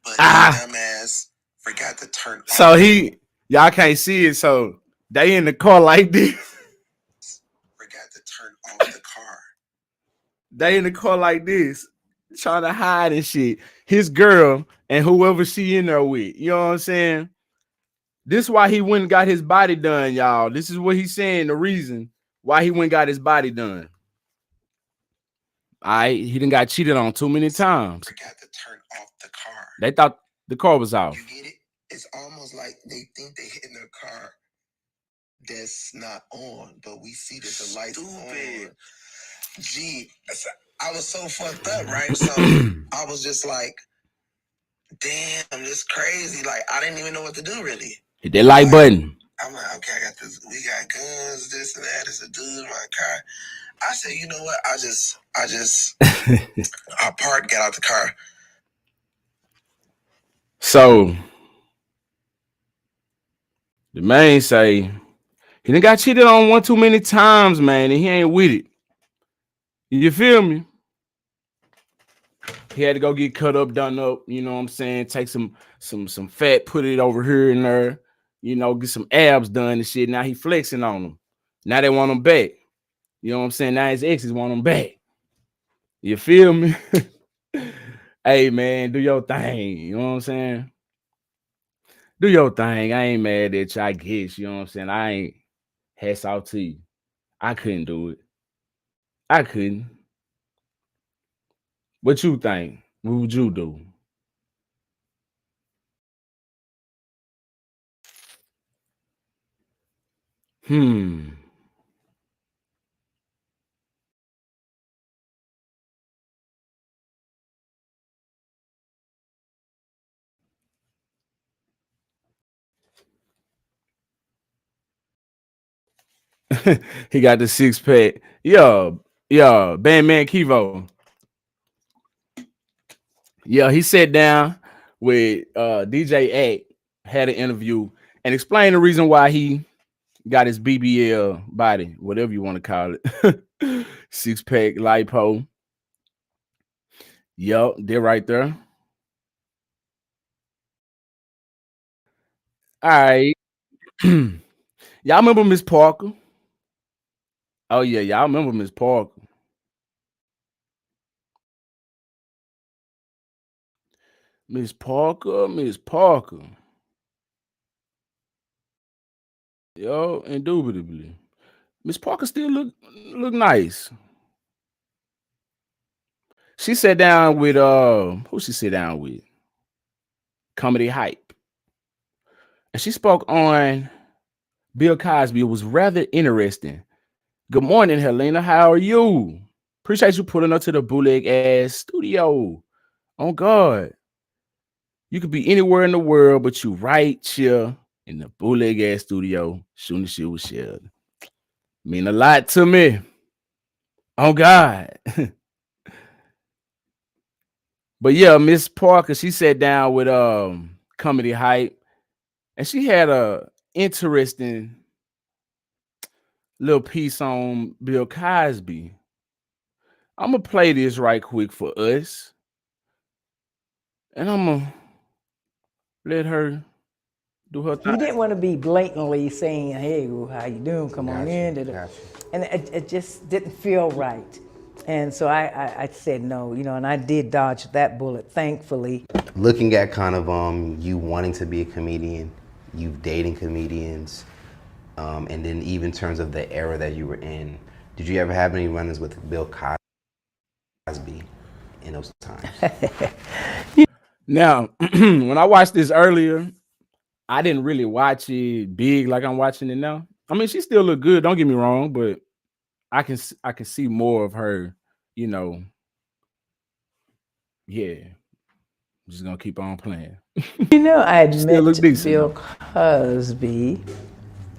But his dumbass Forgot to turn off. So y'all can't see it. So they in the car like this. Forgot to turn off the car. They in the car like this, trying to hide and shit. His girl and whoever she in there with. You know what I'm saying? This is why he went and got his body done, y'all. This is what he's saying, the reason why he went and got his body done. He done got cheated on too many times. Forgot to turn off the car. They thought the car was off. You get it? It's almost like they think they hitting their car that's not on, but we see that the lights on. Gee, I was so fucked up, right? So I was just like, damn, this crazy. Like, I didn't even know what to do, really. Hit that like button. I'm like, okay, I got this. We got guns, this and that. There's a dude in my car. I said, you know what? I parked, got out the car. So the man say he done got cheated on one too many times, man, and he ain't with it. You feel me? He had to go get cut up, done up, you know what I'm saying? Take some fat, put it over here and there, you know, get some abs done and shit. Now he flexing on them. Now they want him back. You know what I'm saying? Now his exes want him back. You feel me? Hey, man, do your thing. You know what I'm saying? Do your thing. I ain't mad at you, I guess. You know what I'm saying? I ain't hats out to you. I couldn't do it. I couldn't. What you think? What would you do? He got the 6-pack. Yeah, Bandman Kivo. Yeah, he sat down with DJ Act, had an interview, and explained the reason why he got his BBL body, whatever you want to call it. 6-pack lipo. Yup, they're right there. All right. Y'all remember Miss Parker? Oh, yeah, y'all remember Miss Parker. Miss Parker. Yo, indubitably. Miss Parker still look nice. She sat down with who she sit down with? Comedy Hype. And she spoke on Bill Cosby. It was rather interesting. Good morning, Helena. How are you? Appreciate you pulling up to the bootleg ass studio. Oh God. You could be anywhere in the world, but you right here in the bootleg ass studio shooting the shit with Sheldon. Mean a lot to me. Oh God. But yeah, Miss Parker, she sat down with Comedy Hype, and she had a interesting little piece on Bill Cosby. I'm gonna play this right quick for us, and I'm gonna let her do her thing. You didn't want to be blatantly saying, "Hey, how you doing? Come on in." And it just didn't feel right. And so I said no, you know, and I did dodge that bullet, thankfully. Looking at kind of you wanting to be a comedian, you dating comedians, and then even in terms of the era that you were in, did you ever have any run-ins with Bill Cosby in those times? Now, when I watched this earlier, I didn't really watch it big like I'm watching it now. I mean, she still look good, don't get me wrong, but I can see more of her, you know. Yeah. I'm just gonna keep on playing. You know, I had met decent, Bill Cosby.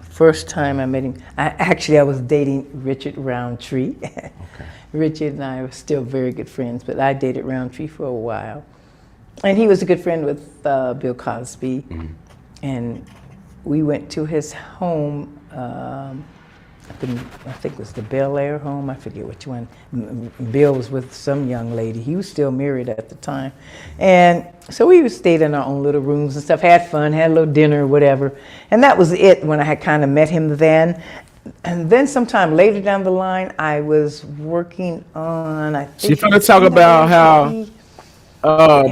First time I met him, I was dating Richard Roundtree. Okay. Richard and I were still very good friends, but I dated Roundtree for a while. And he was a good friend with Bill Cosby. Mm-hmm. And we went to his home I think it was the Bel Air home. I forget which one. Bill was with some young lady. He was still married at the time. And so we stayed in our own little rooms and stuff, had fun, had a little dinner or whatever. And that was it when I had kind of met him then. And then sometime later down the line, I was working on, I think. She's gonna talk about how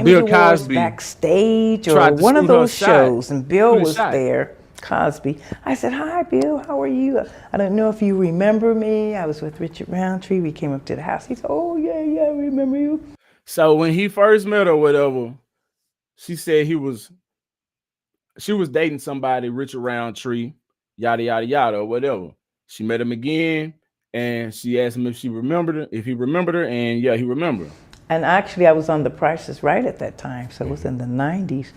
Bill Cosby backstage or one of those shows, and Bill was there. Cosby. I said, "Hi, Bill. How are you? I don't know if you remember me. I was with Richard Roundtree. We came up to the house." He said, "Oh yeah, I remember you." So when he first met her, or whatever, she said she was dating somebody, Richard Roundtree, yada yada yada, or whatever. She met him again, and she asked him if he remembered her, and yeah, he remembered. And actually, I was on The Price is Right at that time, so it was in the 90s.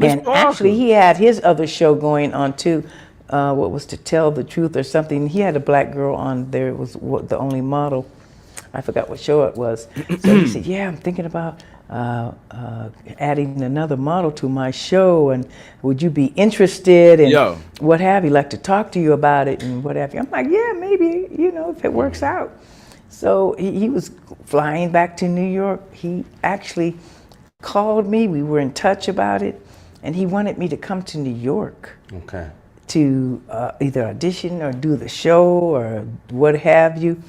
And actually, he had his other show going on too. What was To Tell the Truth or something. He had a black girl on there. It was the only model. I forgot what show it was. So he said, "Yeah, I'm thinking about adding another model to my show, and would you be interested?" And what have you, like to talk to you about it and what have you. I'm like, "Yeah, maybe, if it works out." So he was flying back to New York. He actually called me. We were in touch about it. And he wanted me to come to New York to either audition or do the show or what have you.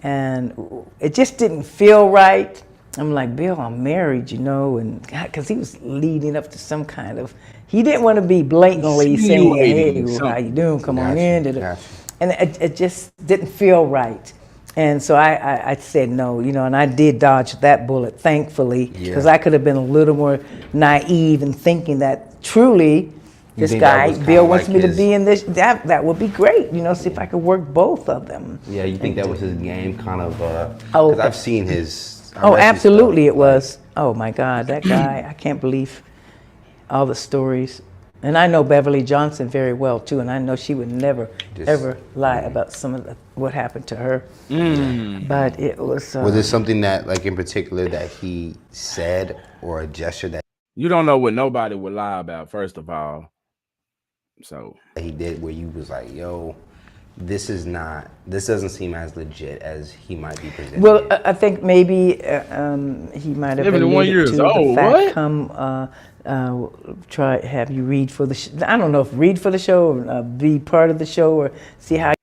And it just didn't feel right. I'm like, "Bill, I'm married, and because he was leading up to some kind of, he didn't want to be blatantly saying, "Hey, how you doing? Come on in." And it just didn't feel right. And so I said no, and I did dodge that bullet, thankfully, because I could have been a little more naive in thinking that truly this guy, Bill, wants me to be in this. That would be great, see if I could work both of them. Yeah, you think that was his game, kind of? Because I've seen his. Absolutely, it was. Oh my God, that guy! I can't believe all the stories. And I know Beverly Johnson very well too, and I know she would never ever lie about some of what happened to her. But it was. Was there something that, like in particular, that he said or a gesture that you don't know what nobody would lie about? First of all, so he did where you was like, "Yo, this doesn't seem as legit as he might be presenting." Well, I think maybe he might have been years to old. The fact have you read for the I don't know if read for the show or be part of the show or see how.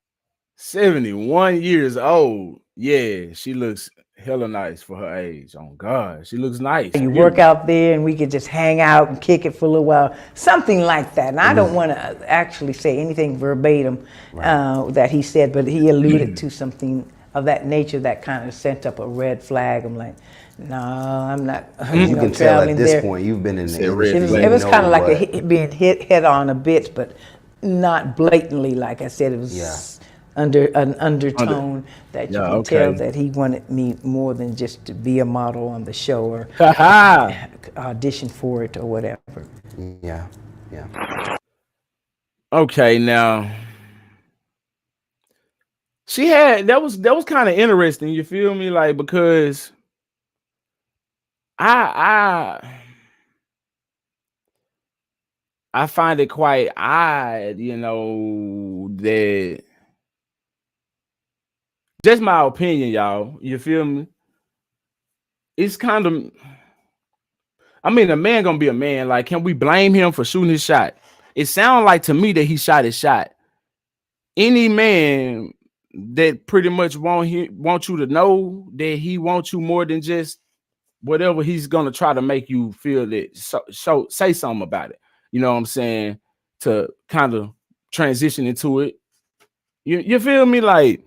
71 years old. Yeah, she looks hella nice for her age. Oh God, she looks nice. You work out there and we could just hang out and kick it for a little while, something like that. And I don't want to actually say anything verbatim that he said, but he alluded to something of that nature that kind of sent up a red flag. I'm like, no, I'm not. You can tell at this point you've been in the industry. It was kind of like being hit head on a bit, but not blatantly. Like I said, it was under an undertone that you can tell that he wanted me more than just to be a model on the show or audition for it or whatever. Yeah. Okay, now she had that was kind of interesting. You feel me, like because I find it quite odd, that. Just my opinion, y'all. You feel me? It's kind of, a man gonna be a man. Like, can we blame him for shooting his shot? It sounds like to me that he shot his shot. Any man that pretty much want you to know that he wants you more than just whatever, he's gonna try to make you feel that. So say something about it. You know what I'm saying? To kind of transition into it. You feel me? Like.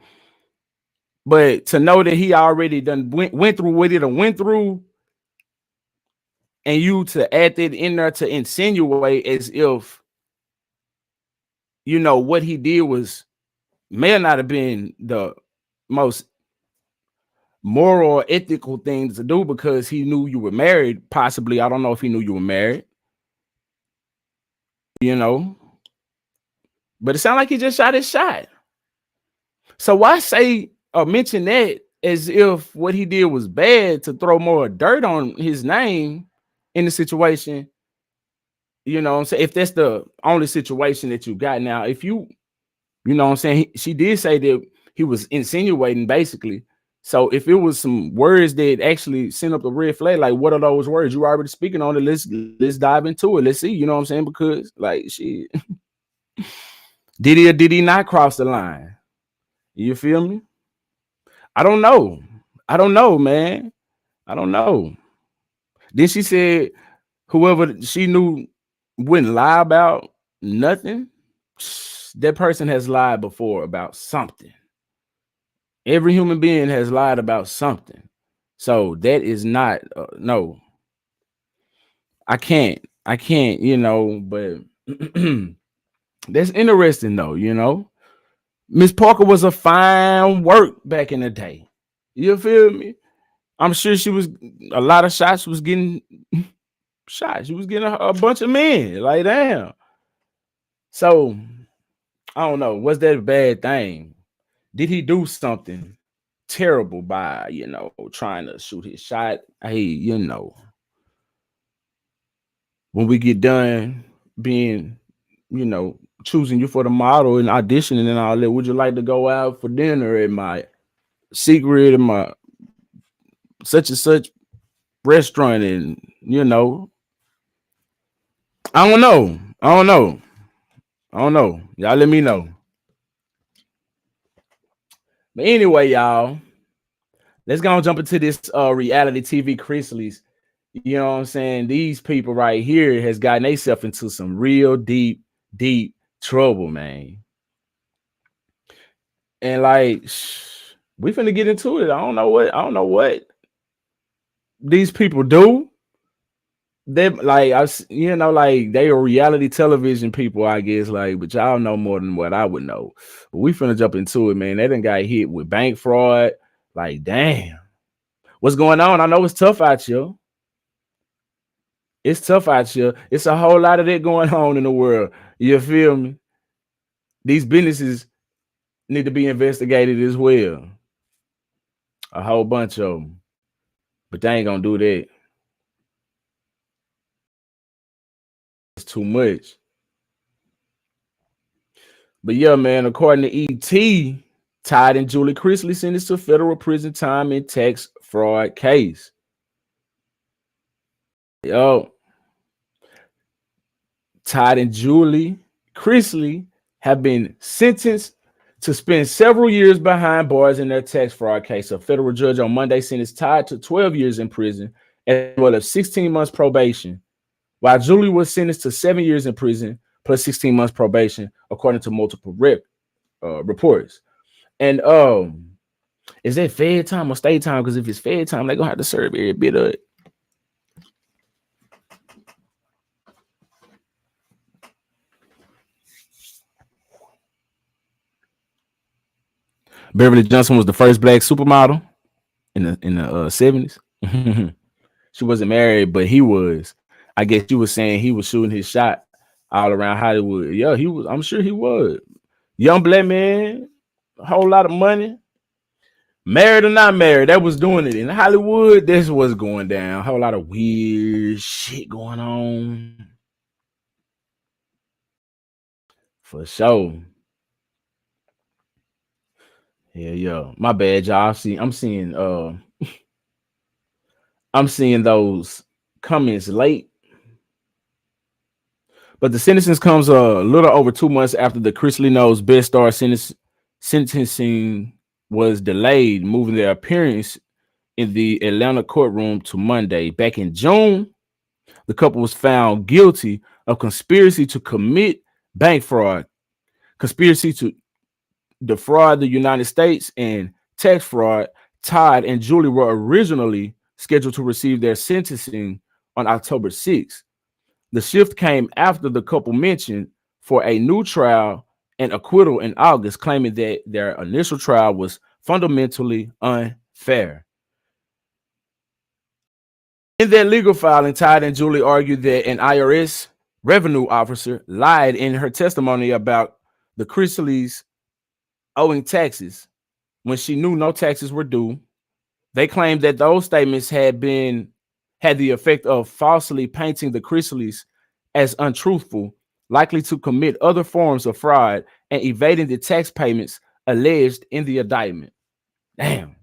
But to know that he already done went through what it went through, and you to add that in there to insinuate as if, what he did may not have been the most moral or ethical thing to do because he knew you were married. Possibly, I don't know if he knew you were married. But it sounded like he just shot his shot. So why say or mention that as if what he did was bad to throw more dirt on his name in the situation? You know what I'm saying? If that's the only situation that you got now, if you You know what I'm saying? She did say that he was insinuating, basically. So if it was some words that actually sent up a red flag, like what are those words? You already speaking on it. Let's dive into it. Let's see. You know what I'm saying? Because like she did he or did he not cross the line? You feel me? I don't know. I don't know, man. I don't know. Then she said whoever she knew wouldn't lie about nothing. That person has lied before about something. Every human being has lied about something. So that is not no. I can't, but that's interesting though, Miss Parker was a fine work back in the day. You feel me? I'm sure she was a lot of shots was getting shot. She was getting a bunch of men. Like, damn. So I don't know. Was that a bad thing? Did he do something terrible by, trying to shoot his shot? Hey, when we get done being, choosing you for the model and auditioning and all that, would you like to go out for dinner at my secret, in my such and such restaurant? And, I don't know. Y'all let me know. But anyway, y'all, let's go and jump into this reality TV Chrisley's. You know what I'm saying? These people right here has gotten themselves into some real deep trouble, man. And like, we finna get into it. I don't know what these people do. They like they are reality television people, I guess. Like, but y'all know more than what I would know. But we finna jump into it, man. They done got hit with bank fraud. Like, damn, what's going on? I know it's tough out here. It's tough out here. It's a whole lot of that going on in the world. You feel me? These businesses need to be investigated as well. A whole bunch of them. But they ain't gonna do that. It's too much. But yeah, man, according to ET, Todd and Julie Chrisley sentenced to federal prison time in tax fraud case. Yo, Todd and Julie Chrisley have been sentenced to spend several years behind bars in their tax fraud case. A federal judge on Monday sentenced Todd to 12 years in prison as well as 16 months probation, while Julie was sentenced to 7 years in prison plus 16 months probation, according to multiple reports. And is that Fed time or state time? Because if it's Fed time, they're gonna have to serve every bit of it. Beverly Johnson was the first black supermodel in the 70s. She wasn't married, but he was. I guess you were saying he was shooting his shot all around Hollywood. Yeah, he was. I'm sure he was. Young black man, a whole lot of money. Married or not married, that was doing it. In Hollywood, this was going down. A whole lot of weird shit going on. For sure. Yeah. My bad, y'all. I'm seeing those comments late. But the sentencing comes a little over 2 months after the Chrisley Knows Best Star sentencing was delayed, moving their appearance in the Atlanta courtroom to Monday. Back in June, the couple was found guilty of conspiracy to commit bank fraud, conspiracy to defraud the United States, and tax fraud. Todd and Julie were originally scheduled to receive their sentencing on October 6th. The shift came after the couple mentioned for a new trial and acquittal in August, claiming that their initial trial was fundamentally unfair. In that legal filing, Todd and Julie argued that an IRS revenue officer lied in her testimony about the Chrisleys owing taxes when she knew no taxes were due. They claimed that those statements had the effect of falsely painting the Chrisleys as untruthful, likely to commit other forms of fraud and evading the tax payments alleged in the indictment. Damn.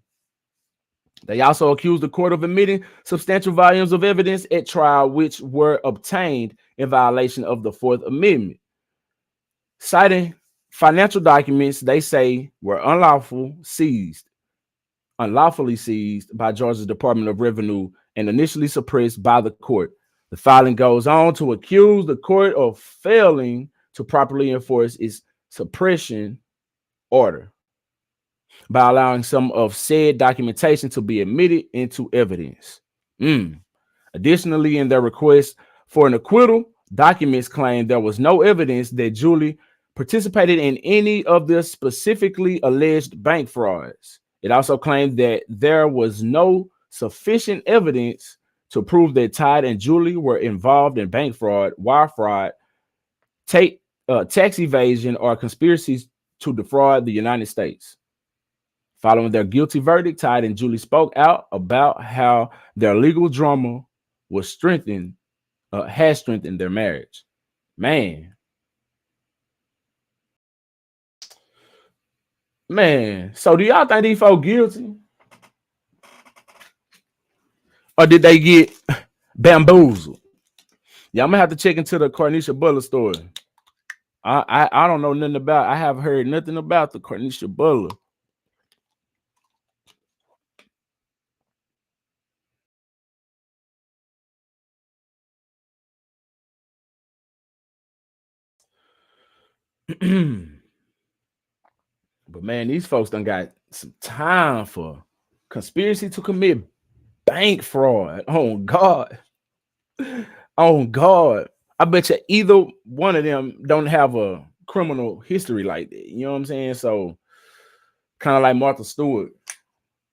They also accused the court of omitting substantial volumes of evidence at trial, which were obtained in violation of the Fourth Amendment. Citing financial documents they say were unlawfully seized by Georgia's Department of Revenue and initially suppressed by the court. The filing goes on to accuse the court of failing to properly enforce its suppression order by allowing some of said documentation to be admitted into evidence. Additionally, in their request for an acquittal, documents claim there was no evidence that Julie participated in any of the specifically alleged bank frauds. It also claimed that there was no sufficient evidence to prove that Todd and Julie were involved in bank fraud, wire fraud, tax evasion, or conspiracies to defraud the United States. Following their guilty verdict, Todd and Julie spoke out about how their legal drama was has strengthened their marriage. Man. So do y'all think these folks guilty? Or did they get bamboozled? Yeah, I'm gonna have to check into the Cornisha Butler story. I don't know nothing about. I have heard nothing about the Cornisha Butler. But man, these folks done got some time for conspiracy to commit bank fraud. Oh God. Oh God. I bet you either one of them don't have a criminal history like that. You know what I'm saying? So kind of like Martha Stewart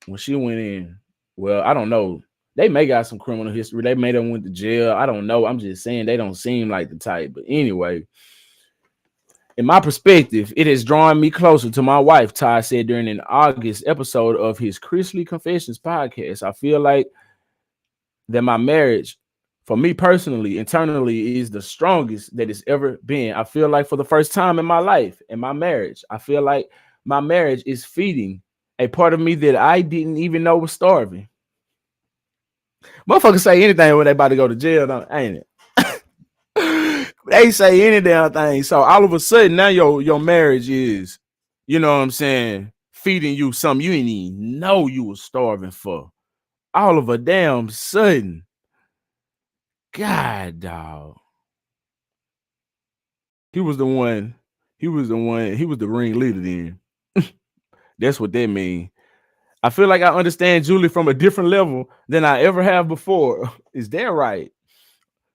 when she went in. Well, I don't know. They may got some criminal history. They may have went to jail. I don't know. I'm just saying they don't seem like the type. But anyway, in my perspective, it has drawn me closer to my wife, Todd said during an August episode of his Chrisley Confessions podcast. I feel like that my marriage, for me personally, internally, is the strongest that it's ever been. I feel like for the first time in my life, in my marriage, I feel like my marriage is feeding a part of me that I didn't even know was starving. Motherfuckers say anything when they about to go to jail, ain't it? They say any damn thing. So all of a sudden now your marriage is, you know what I'm saying, feeding you something you didn't even know you was starving for. All of a damn sudden. God, dog. He was the ringleader then. That's what that mean. I feel like I understand Julie from a different level than I ever have before. Is that right?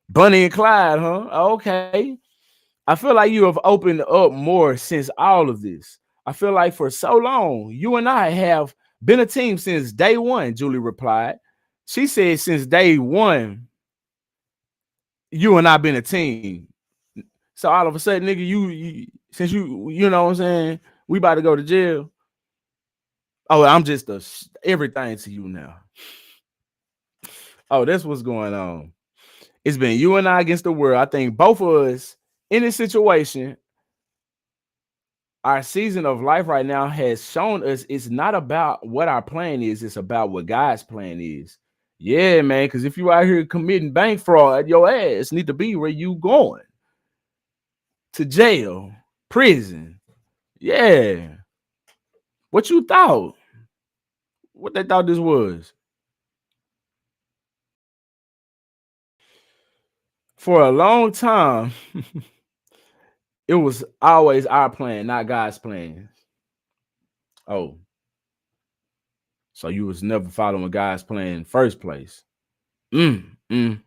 Bunny and Clyde, huh? Okay. I feel like you have opened up more since all of this. I feel like for so long, you and I have been a team since day one, Julie replied. She said since day one, you and I been a team. So all of a sudden, nigga, you since you know what I'm saying, we about to go to jail. Oh, I'm just everything to you now. Oh, that's what's going on. It's been you and I against the world. I think both of us in this situation, our season of life right now has shown us it's not about what our plan is, it's about what God's plan is. Yeah, man, because if you out here committing bank fraud, your ass need to be where you going. To jail, prison. Yeah. What you thought? What they thought this was? For a long time, it was always our plan, not God's plan. Oh. So you was never following God's plan in the first place. Motherfuckers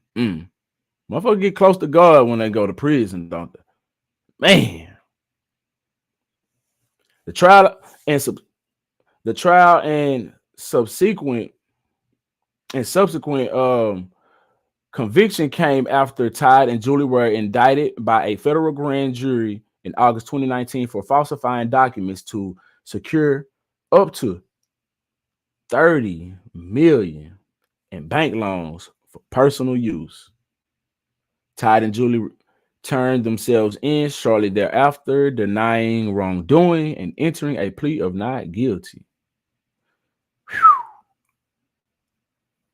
get close to God when they go to prison, don't they? Man. The trial and subsequent conviction came after Todd and Julie were indicted by a federal grand jury in August 2019 for falsifying documents to secure up to $30 million in bank loans for personal use. Todd and Julie turned themselves in shortly thereafter, denying wrongdoing and entering a plea of not guilty.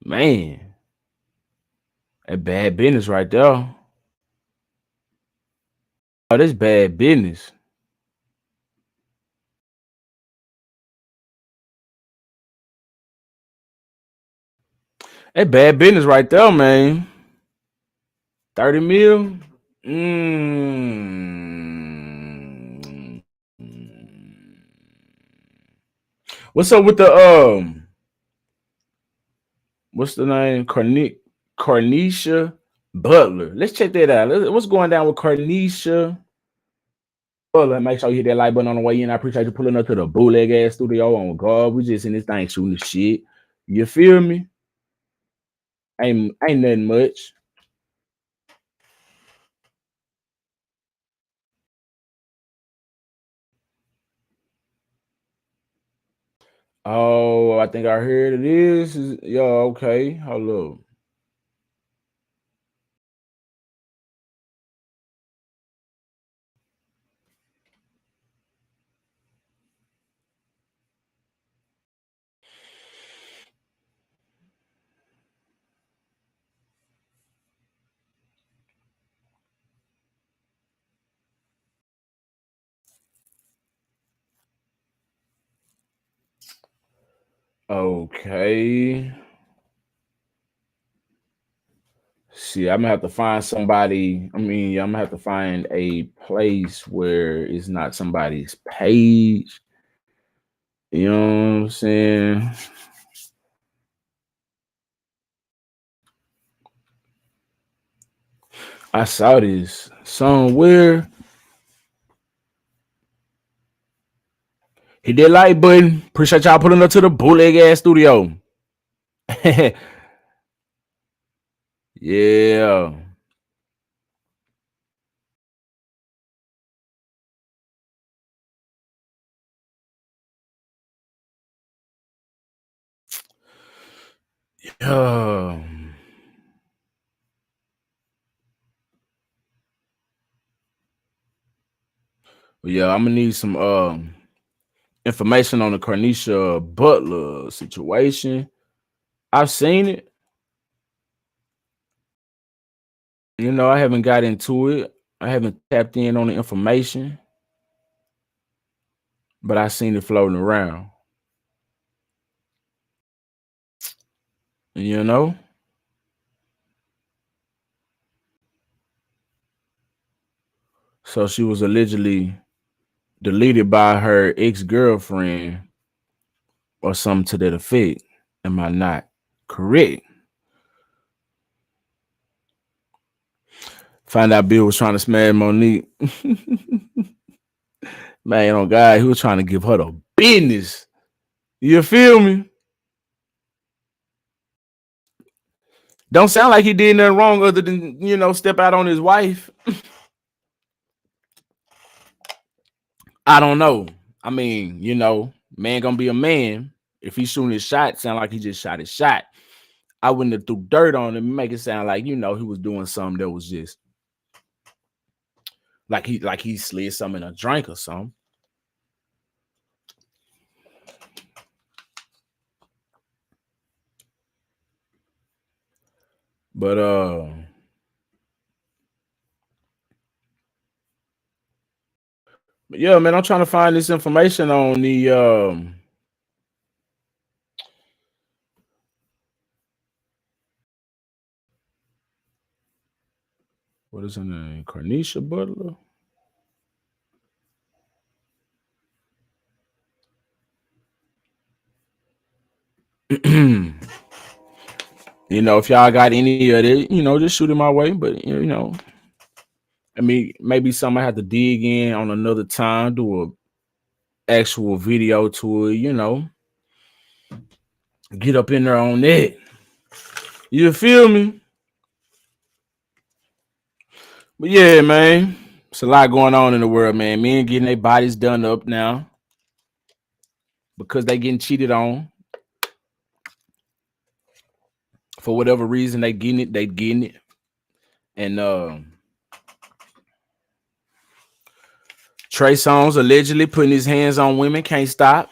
Man, that bad business right there. Oh, this bad business. That bad business right there, man. 30 mil. Mm. What's up with the what's the name? Carnisha Butler. Let's check that out. What's going down with Carnisha Butler? Make sure you hit that like button on the way in. I appreciate you pulling up to the bootleg ass studio on God. We just in this thing shooting the shit. You feel me? Ain't nothing much. Oh, I think I heard it is. Yeah, okay. Hold up. Okay. See, I'm gonna have to find somebody. I mean, I'm gonna have to find a place where it's not somebody's page. You know what I'm saying? I saw this somewhere. Hit that like button. Appreciate y'all pulling up to the bootleg ass studio. Yeah. Yeah. Yeah, I'm gonna need some information on the Carnisha Butler situation. I've seen it. You know, I haven't got into it. I haven't tapped in on the information, but I seen it floating around. You know? So she was allegedly deleted by her ex-girlfriend or something to that effect. Am I not correct? Find out Bill was trying to smash Monique. Man, oh God, he was trying to give her the business. You feel me? Don't sound like he did nothing wrong other than, you know, step out on his wife. I don't know. I mean, you know, man gonna be a man. If he's shooting his shot, sound like he just shot his shot. I wouldn't have threw dirt on him and make it sound like, you know, he was doing something that was just like he slid something in a drink or something. But yeah, man, I'm trying to find this information on the what is her name? Carnisha Butler. You know, if y'all got any of it, you know, just shoot it my way. But you know, I mean, maybe something I have to dig in on another time, do a actual video to it, you know. Get up in there on that. You feel me? But yeah, man. It's a lot going on in the world, man. Men getting their bodies done up now because they getting cheated on. For whatever reason, they getting it. And Trey Songz allegedly putting his hands on women, can't stop.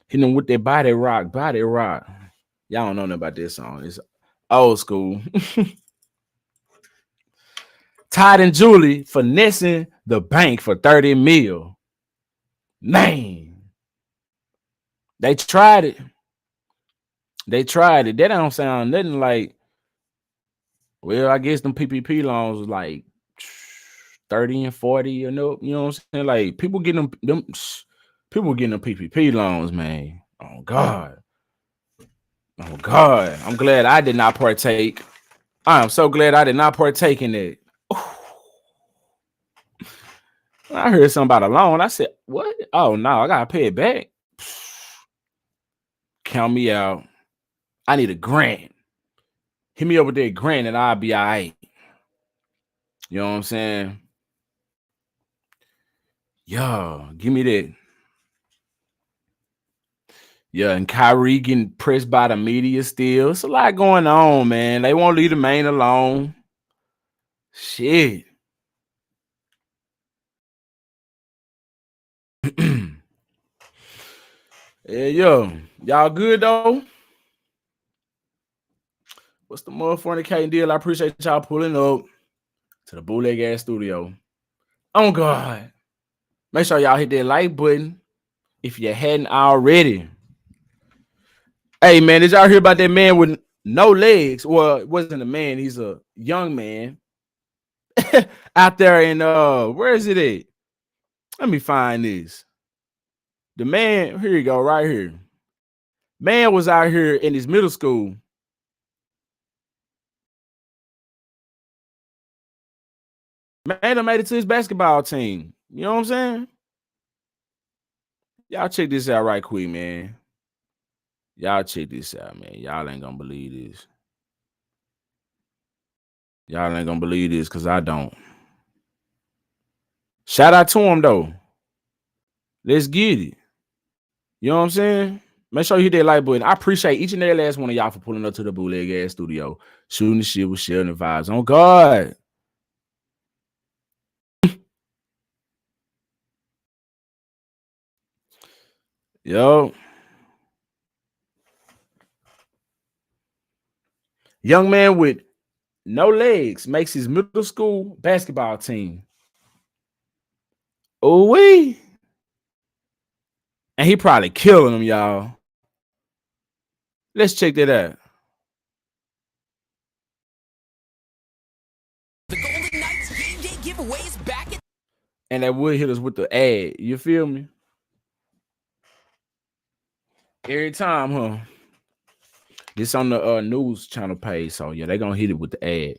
Hitting them with their body rock. Y'all don't know nothing about this song. It's old school. Todd and Julie finessing the bank for 30 mil. Man. They tried it. That don't sound nothing like, well, I guess them PPP loans was like 30 and 40, you know what I'm saying? Like people getting them PPP loans, man. Oh God. I'm glad I did not partake. I am so glad I did not partake in it. I heard something about a loan. I said, what? Oh no, I gotta pay it back. Count me out. I need a grant. Hit me up with that grant and I'll be all right. You know what I'm saying? Yo, give me that. Yeah, and Kyrie getting pressed by the media still. It's a lot going on, man. They won't leave the man alone. Shit. Yeah, yo. Y'all good, though? What's the motherfucking deal? I appreciate y'all pulling up to the Bootleg Ass Studio. Oh, God. Make sure y'all hit that like button if you hadn't already. Hey, man, did y'all hear about that man with no legs? Well, it wasn't a man. He's a young man out there in, where is it at? Let me find this. The man, here you go, right here. Man was out here in his middle school. Man done made it to his basketball team. You know what I'm saying? Y'all check this out right quick, man. Y'all check this out, man. Y'all ain't gonna believe this. Y'all ain't gonna believe this because I don't. Shout out to him, though. Let's get it. You know what I'm saying? Make sure you hit that like button. I appreciate each and every last one of y'all for pulling up to the Bootleg Ass Studio. Shooting the shit with sharing the vibes. On God. Yo. Young man with no legs makes his middle school basketball team. Oh, wee. And he probably killing them, y'all. Let's check that out. The Golden Knights game day giveaways back. And that would hit us with the ad. You feel me? Every time, huh? This on the news channel page. So yeah, they're gonna hit it with the ad.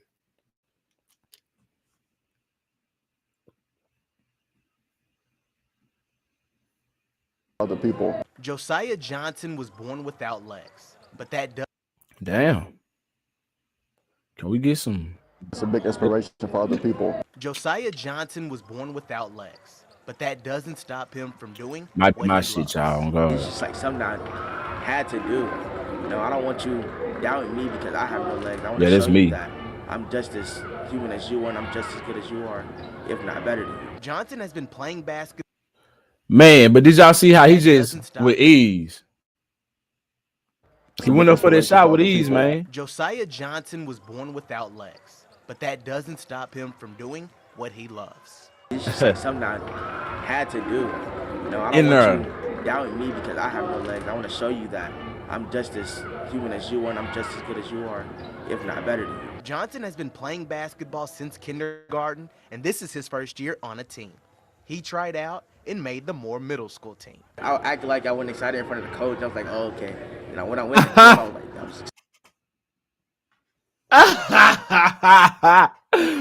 Other people. Josiah Johnson was born without legs, but that does. Damn. Can we get some? It's a big inspiration for other people. Josiah Johnson was born without legs, but that doesn't stop him from doing Might be what my he shit, loves. y'all. It's just like something I had to do. You know, I don't want you doubting me because I have no legs. I want to show you that I'm just as human as you are, and I'm just as good as you are, if not better than you. Johnson has been playing basketball. Man, but did y'all see how he just with ease? He went up for that shot with ease, man. Josiah Johnson was born without legs, but that doesn't stop him from doing what he loves. It's just like something I had to do. You know, I don't want you doubting me because I have no legs. I want to show you that I'm just as human as you are, and I'm just as good as you are, if not better than you. Johnson has been playing basketball since kindergarten, and this is his first year on a team. He tried out and made the Moore middle school team. I acted like I wasn't excited in front of the coach. I was like, oh, okay. You know, when I went to the game, I was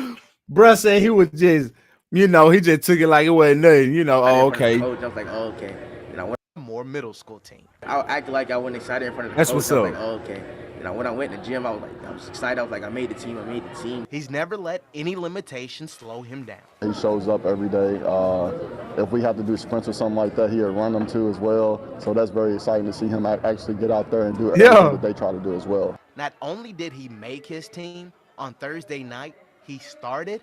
like, bruh said he was just, you know, he just took it like it wasn't nothing, you know. Oh, okay. Coach, I was like, oh, okay. You know, Moore middle school team. I acted like I wasn't excited in front of the That's coach. what's I up. was like, oh, okay. You know, when I went in the gym, I was excited. I was like, I made the team. He's never let any limitations slow him down. He shows up every day. If we have to do sprints or something like that, he'll run them too as well. So that's very exciting to see him actually get out there and do everything that they try to do as well. Not only did he make his team, on Thursday night, he started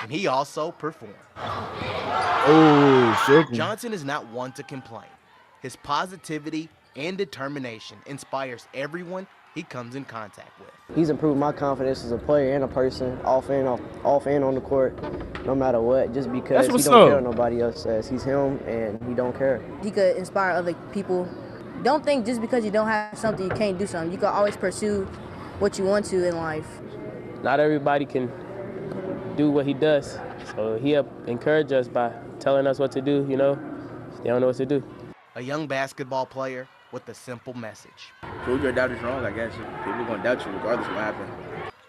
and he also performed. Oh, shook him. Johnson is not one to complain. His positivity and determination inspires everyone he comes in contact with. He's improved my confidence as a player and a person, off and on the court, no matter what, just because he don't care what nobody else says. He's him, and he don't care. He could inspire other people. Don't think just because you don't have something, you can't do something. You can always pursue what you want to in life. Not everybody can do what he does, so he encourage us by telling us what to do, you know. They don't know what to do. A young basketball player with a simple message. Prove your doubters wrong, I guess. People are going to doubt you regardless of what happened.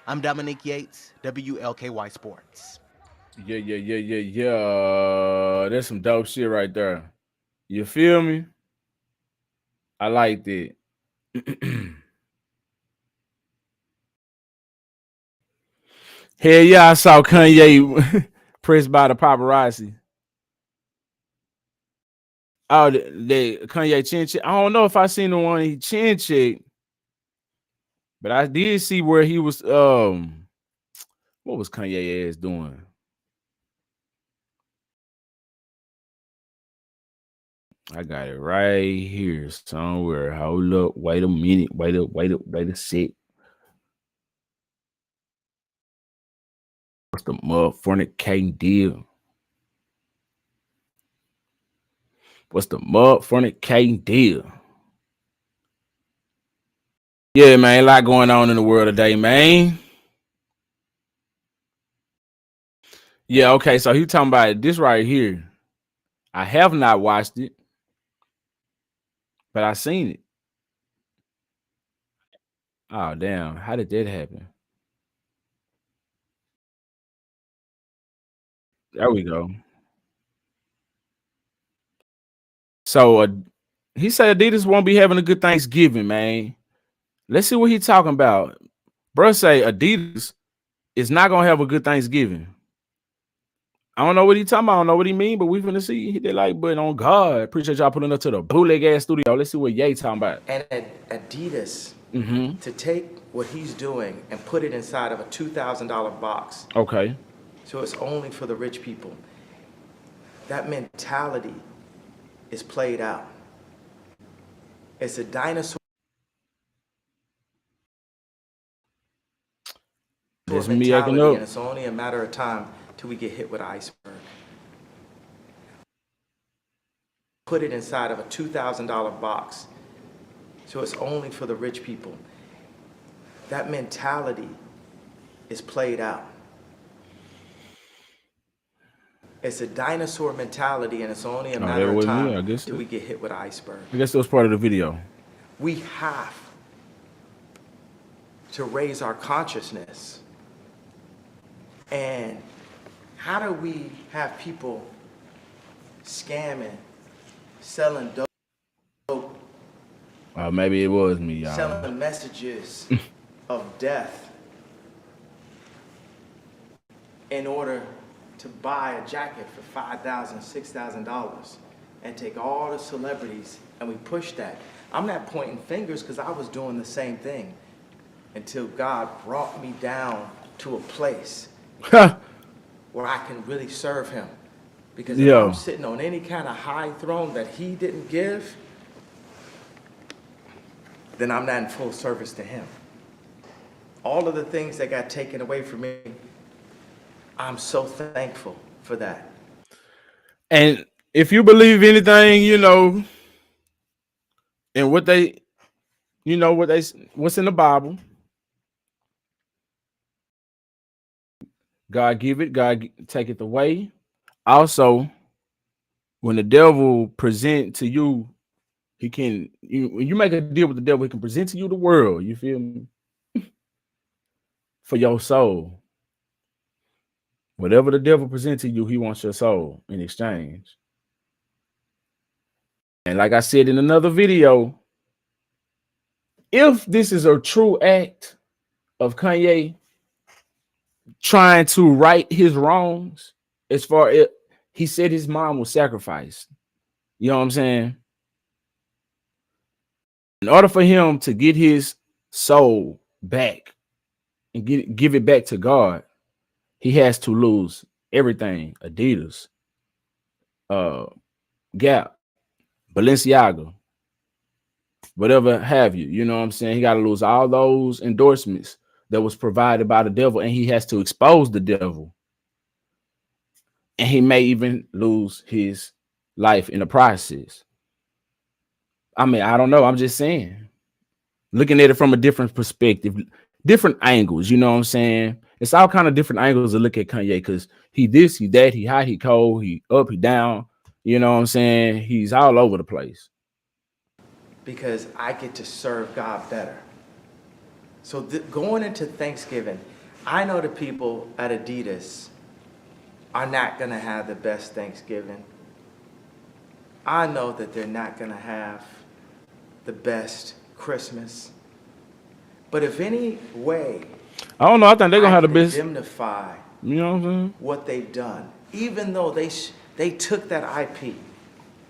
I'm Dominique Yates, WLKY Sports. Yeah. That's some dope shit right there. You feel me? I liked it. Hell yeah, I saw Kanye pressed by the paparazzi. Oh, the Kanye chin check. I don't know if I seen the one he chin checked, but I did see where he was. What was Kanye ass doing? I got it right here somewhere. Hold up. Wait a minute. Wait a sec. What's the motherfucking deal? What's the motherfucking deal? Yeah, man, a lot going on in the world today, man. Yeah, okay, so he talking about this right here. I have not watched it, but I seen it. Oh, damn. How did that happen? There we go. So he said Adidas won't be having a good Thanksgiving, man. Let's see what he talking about. Bro say Adidas is not going to have a good Thanksgiving. I don't know what he talking about. I don't know what he mean, but we finna see. Hit that like button on God. Appreciate y'all putting up to the bootleg ass studio. Let's see what Ye talking about. And Adidas, to take what he's doing and put it inside of a $2,000 box. Okay. So it's only for the rich people. That mentality is played out. It's a dinosaur. That's me acting up. And it's only a matter of time till we get hit with an iceberg. Put it inside of a $2,000 box. So it's only for the rich people. That mentality is played out. It's a dinosaur mentality, and it's only a matter of time till we get hit with an iceberg. I guess that was part of the video. We have to raise our consciousness. And how do we have people scamming, selling dope? Maybe it was me, y'all. Selling messages of death in order to buy a jacket for $5,000, $6,000 and take all the celebrities and we push that. I'm not pointing fingers because I was doing the same thing until God brought me down to a place where I can really serve him. Because if I'm sitting on any kind of high throne that he didn't give, then I'm not in full service to him. All of the things that got taken away from me, I'm so thankful for that. And if you believe anything, you know, and what they, you know, what's in the Bible, God give it, God take it away. Also, when the devil present to you, he can, when you make a deal with the devil, he can present to you the world, you feel me? For your soul. Whatever the devil presents to you, he wants your soul in exchange. And like I said in another video, if this is a true act of Kanye trying to right his wrongs, as far as he said his mom was sacrificed. You know what I'm saying? In order for him to get his soul back and give it back to God, he has to lose everything, Adidas, Gap, Balenciaga, whatever have you. You know what I'm saying? He got to lose all those endorsements that was provided by the devil, and he has to expose the devil. And he may even lose his life in the process. I mean, I don't know. I'm just saying. Looking at it from a different perspective, different angles, you know what I'm saying? It's all kind of different angles to look at Kanye, because he this, he that, he hot, he cold, he up, he down. You know what I'm saying? He's all over the place. Because I get to serve God better. So going into Thanksgiving, I know the people at Adidas are not going to have the best Thanksgiving. I know that they're not going to have the best Christmas. But if any way, I don't know. I think they're going to have the best. Indemnify, you know what I'm saying? What they've done. Even though they took that IP.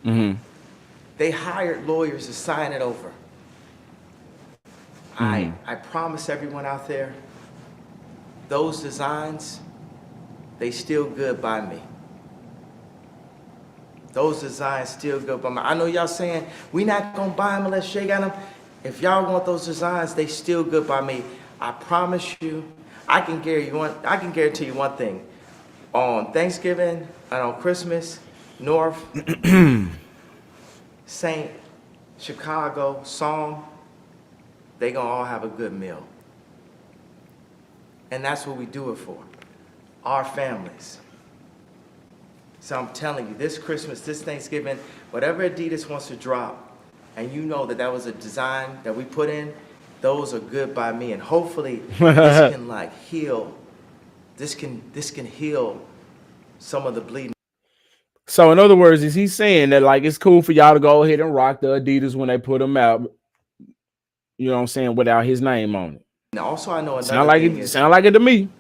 Mm-hmm. They hired lawyers to sign it over. I promise everyone out there, those designs, they still good by me. Those designs still good by me. I know y'all saying, we not gonna buy them unless Shay got them. If y'all want those designs, they still good by me. I promise you, I can guarantee you one thing. On Thanksgiving and on Christmas, North, Saint, Chicago, Song, they gonna all have a good meal. And that's what we do it for, our families. So I'm telling you, this Christmas, this Thanksgiving, whatever Adidas wants to drop, and you know that was a design that we put in, those are good by me. And hopefully this can like heal, this can heal some of the bleeding. So in other words, is he saying that like it's cool for y'all to go ahead and rock the Adidas when they put them out, you know what I'm saying, without his name on it? Now also I know another thing is, sound like it to me.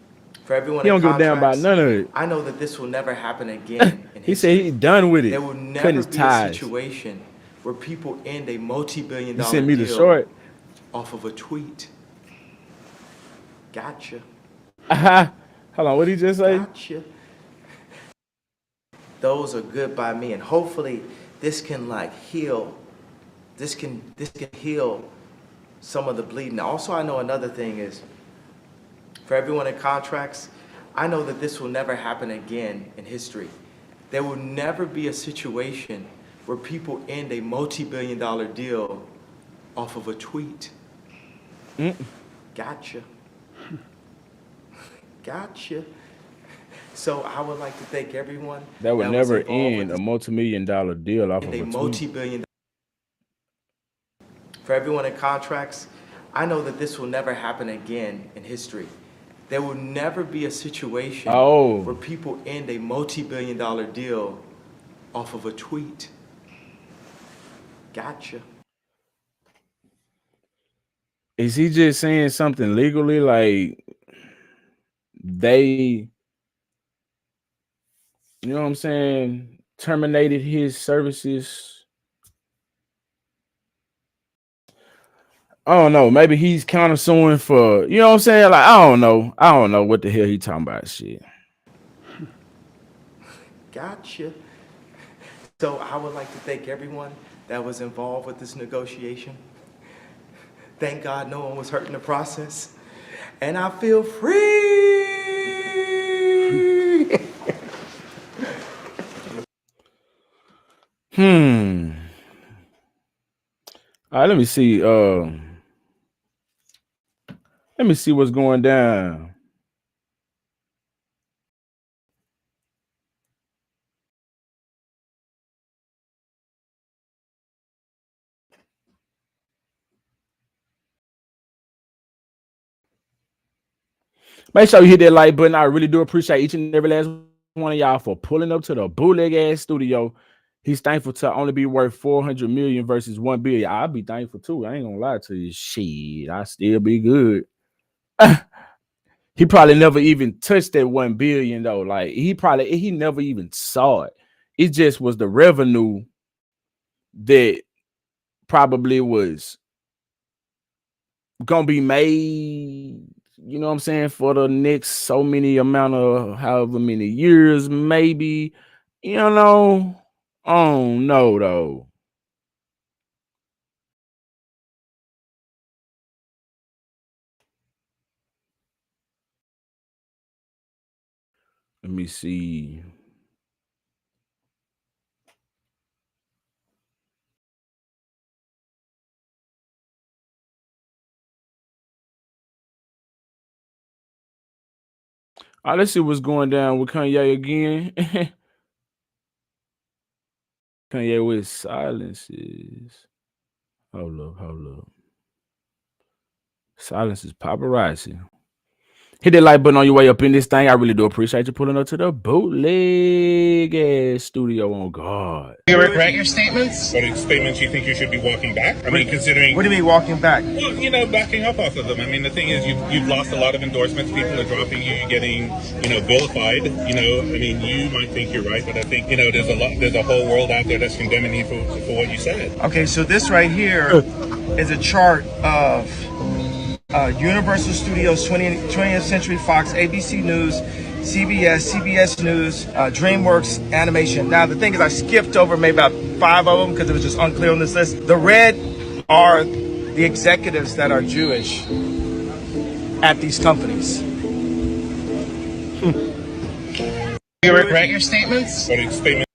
For everyone he don't give a damn about none of it. I know that this will never happen again in he said he's done with it. There will never be a situation where people end a multi-billion-dollar deal the short off of a tweet. Gotcha. Hold on, what did he just say? Gotcha. Those are good by me, and hopefully this can like heal. This can heal some of the bleeding. Also, I know another thing is, for everyone in contracts, I know that this will never happen again in history. There will never be a situation where people end a multi-billion-dollar deal off of a tweet. Gotcha. Gotcha. So I would like to thank everyone that would never end a multi-million-dollar deal off of a multi-billion. For everyone in contracts, I know that this will never happen again in history. There will never be a situation where people end a multi-billion-dollar deal off of a tweet. Gotcha. Is he just saying something legally, like they, you know what I'm saying, terminated his services? I don't know. Maybe he's countersuing for, you know what I'm saying? Like, I don't know what the hell he talking about. Shit. Gotcha. So I would like to thank everyone that was involved with this negotiation. Thank God no one was hurt in the process. And I feel free. All right, let me see. Let me see what's going down. Make sure you hit that like button. I really do appreciate each and every last one of y'all for pulling up to the bootleg ass studio. He's thankful to only be worth 400 million versus 1 billion. I'll be thankful too. I ain't gonna lie to you. Shit, I still be good. He probably never even touched that 1 billion though. Like he never even saw it. It just was the revenue that probably was gonna be made you know what I'm saying, for the next so many amount of however many years, maybe, you know, I don't know though. Let me see. Let's see what's going down with Kanye again. Kanye with silences. Hold up. Silence is paparazzi. Hit that like button on your way up in this thing. I really do appreciate you pulling up to the bootleg ass studio on God. You regret your statements? What statements you think you should be walking back? I mean, considering... What do you mean walking back? Well, you know, backing up off of them. I mean, the thing is, you've lost a lot of endorsements. People are dropping you. You're getting, you know, vilified. You know, I mean, you might think you're right, but I think, you know, there's a whole world out there that's condemning you for what you said. Okay, so this right here is a chart of Universal Studios, 20th Century Fox, ABC News, CBS News, DreamWorks Animation. Now, the thing is, I skipped over maybe about 5 of them because it was just unclear on this list. The red are the executives that are Jewish at these companies. You regret your statements? What statements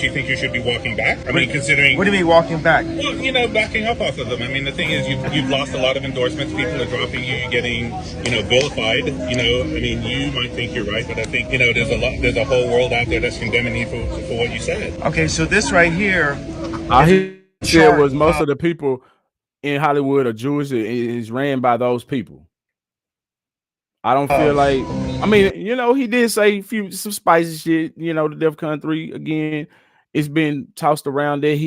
you think you should be walking back? I mean, considering... What do you mean walking back? Well, you know, backing up off of them. I mean, the thing is, you've lost a lot of endorsements. People are dropping you. You're getting, you know, vilified. You know, I mean, you might think you're right, but I think, you know, there's a whole world out there that's condemning you for what you said. Okay, so this right here... I said was most of the people in Hollywood are Jewish. It is ran by those people. I don't feel like... I mean, you know, he did say some spicy shit. You know, the DEFCON 3 again. It's been tossed around that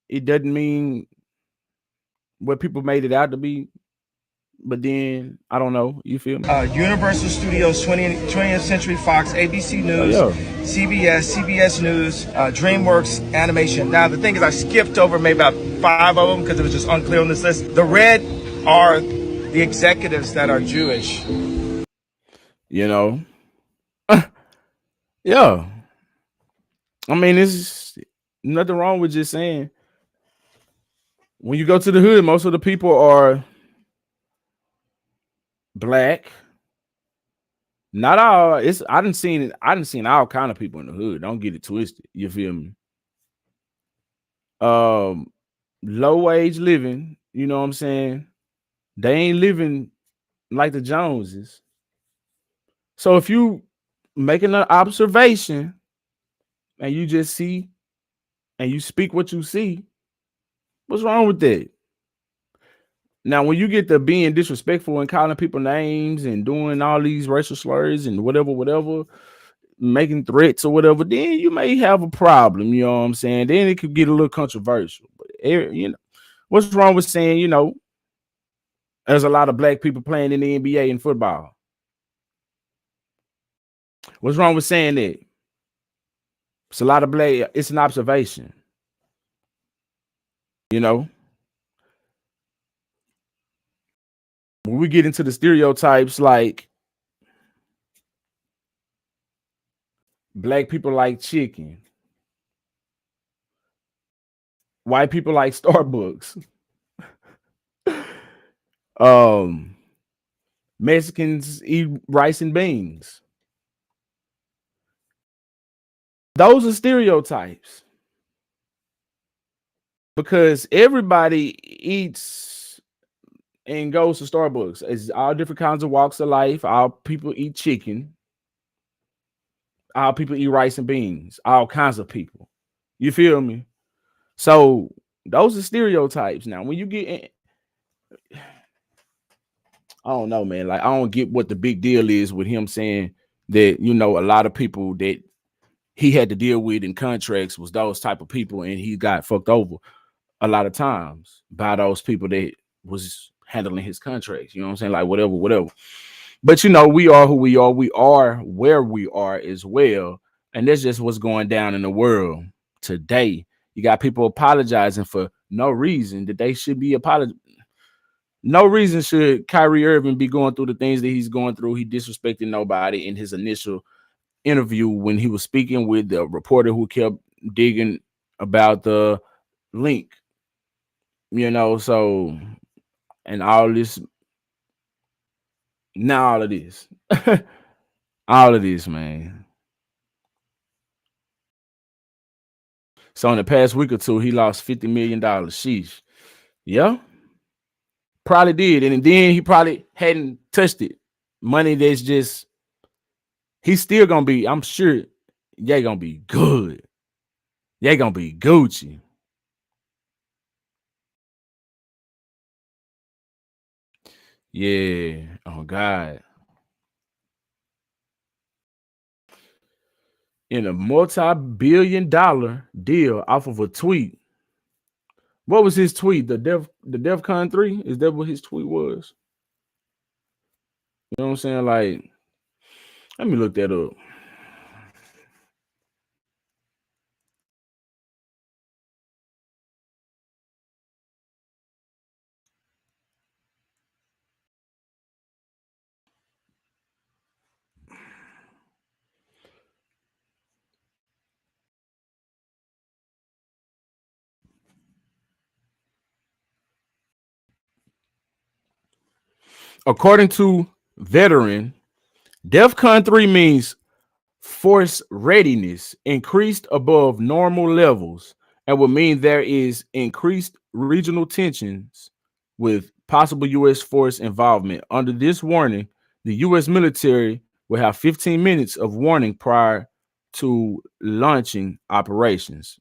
it doesn't mean what people made it out to be. But then I don't know. You feel me? Universal Studios, 20th Century Fox, ABC News, CBS News, DreamWorks Animation. Now the thing is, I skipped over maybe about 5 of them because it was just unclear on this list. The red are the executives that are Jewish. You know, yeah. I mean, there's nothing wrong with just saying when you go to the hood, most of the people are black. Not all. I didn't seen all kind of people in the hood. Don't get it twisted. You feel me? Low wage living. You know what I'm saying? They ain't living like the Joneses. So if you making an observation and you just see and you speak what you see, what's wrong with that? Now, when you get to being disrespectful and calling people names and doing all these racial slurs and whatever, making threats or whatever, then you may have a problem. You know what I'm saying? Then it could get a little controversial. But, you know, what's wrong with saying, you know, there's a lot of black people playing in the NBA and football? What's wrong with saying that? It's a lot of black. It's an observation. You know, when we get into the stereotypes, like black people like chicken, white people like Starbucks, Mexicans eat rice and beans. Those are stereotypes because everybody eats and goes to Starbucks. It's all different kinds of walks of life. All people eat chicken. All people eat rice and beans. All kinds of people. You feel me? So those are stereotypes. Now, when you get in, I don't know, man. Like, I don't get what the big deal is with him saying that, you know, a lot of people that he had to deal with in contracts was those type of people, and he got fucked over a lot of times by those people that was handling his contracts. You know what I'm saying? Like, whatever. But, you know, we are who we are. We are where we are as well. And that's just what's going down in the world today. You got people apologizing for no reason that they should be apologizing. No reason should Kyrie Irving be going through the things that he's going through. He disrespected nobody in his initial interview when he was speaking with the reporter who kept digging about the link. So and all this, now all of this, all of this, man. So in the past week or two, he lost $50 million. Sheesh. Yeah. Probably did. And then he probably hadn't touched it. Money that's just, he's still gonna be, I'm sure they gonna be good. They gonna be Gucci. Yeah. Oh God. In a multi-billion-dollar deal off of a tweet. What was his tweet? The DEFCON 3? Is that what his tweet was? You know what I'm saying? Like, let me look that up. According to Veteran, DEFCON 3 means force readiness increased above normal levels and would mean there is increased regional tensions with possible U.S. force involvement. Under this warning, the U.S. military will have 15 minutes of warning prior to launching operations.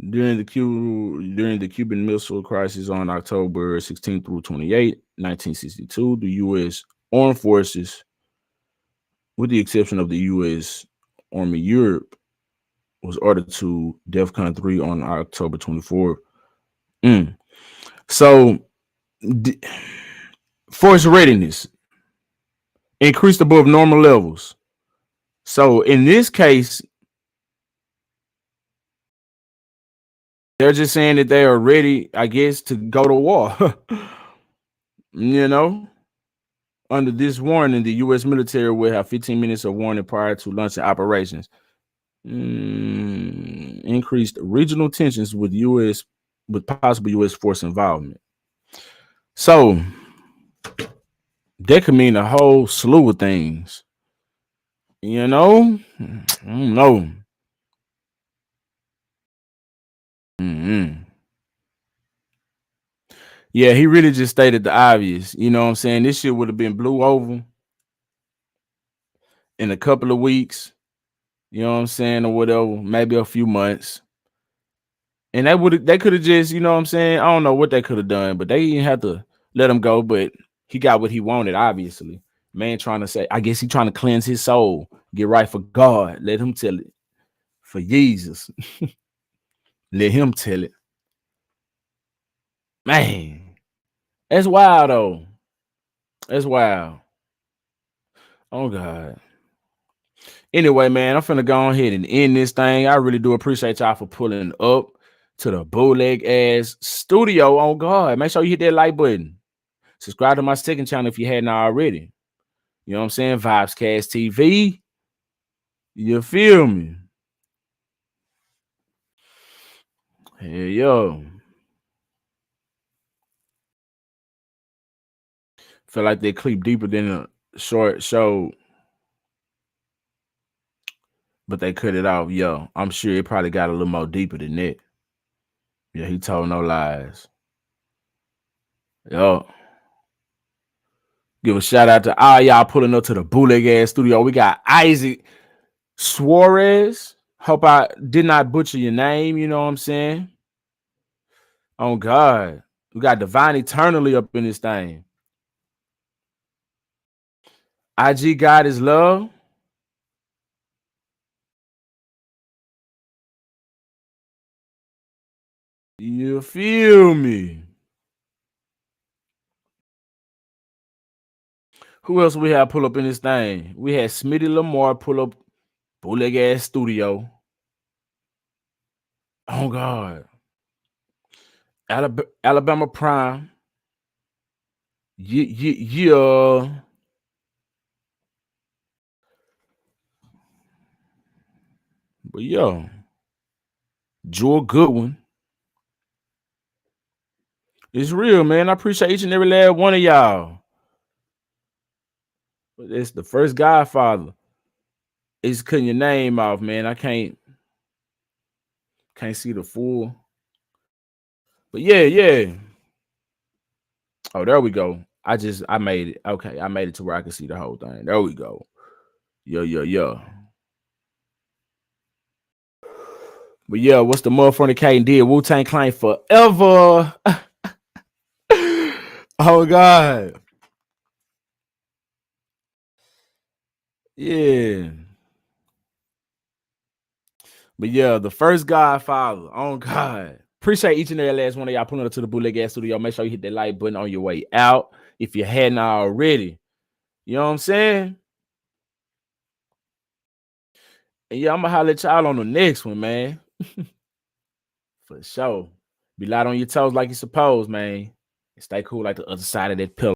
During the Cuban Missile Crisis on October 16 through 28, 1962, the U.S. Armed Forces, with the exception of the U.S. Army Europe, was ordered to DEFCON 3 on October 24th. So, force readiness increased above normal levels. So, in this case, they're just saying that they are ready, I guess, to go to war. Under this warning, the U.S. military will have 15 minutes of warning prior to launching operations. Increased regional tensions with possible U.S. force involvement. So that could mean a whole slew of things. I don't know. Yeah, he really just stated the obvious. You know what I'm saying? This shit would have been blew over in a couple of weeks. You know what I'm saying? Or whatever, maybe a few months. And they could have just, you know what I'm saying? I don't know what they could have done, but they didn't have to let him go. But he got what he wanted, obviously. Man trying to say, I guess he trying to cleanse his soul, get right for God. Let him tell it. For Jesus. Let him tell it. Man, that's wild, though. That's wild. Oh, God. Anyway, man, I'm finna go ahead and end this thing. I really do appreciate y'all for pulling up to the bootleg ass studio. Oh, God. Make sure you hit that like button. Subscribe to my second channel if you hadn't already. You know what I'm saying? VybezCast TV. You feel me? Hey, yo. Feel like they clip deeper than a short show, but they cut it off. Yo, I'm sure it probably got a little more deeper than that. Yeah, he told no lies. Yo. Give a shout out to all y'all pulling up to the bootleg ass studio. We got Isaac Suarez. Hope I did not butcher your name. You know what I'm saying? Oh, God. We got Divine Eternally up in this thing. IG God is love. You feel me? Who else we have pull up in this thing? We had Smitty Lamar pull up bootleg ass studio. Oh, God. Alabama Prime. Yeah. But yeah, Jewel Goodwin. It's real, man. I appreciate each and every last one of y'all. But it's the first Godfather. It's cutting your name off, man. I can't see the full. But yeah. Oh, there we go. I made it. Okay, I made it to where I can see the whole thing. There we go. Yeah. But yeah, what's the motherfucker Kane did? Wu-Tang Clan forever. Oh God. Yeah. But yeah, the first Godfather. Oh God. Appreciate each and every last one of y'all pulling up to the Bootleg Ass Studio. Make sure you hit that like button on your way out if you hadn't already. You know what I'm saying? And yeah, I'm gonna holler at y'all on the next one, man. For sure. Be light on your toes like you're supposed, man. And stay cool like the other side of that pillow.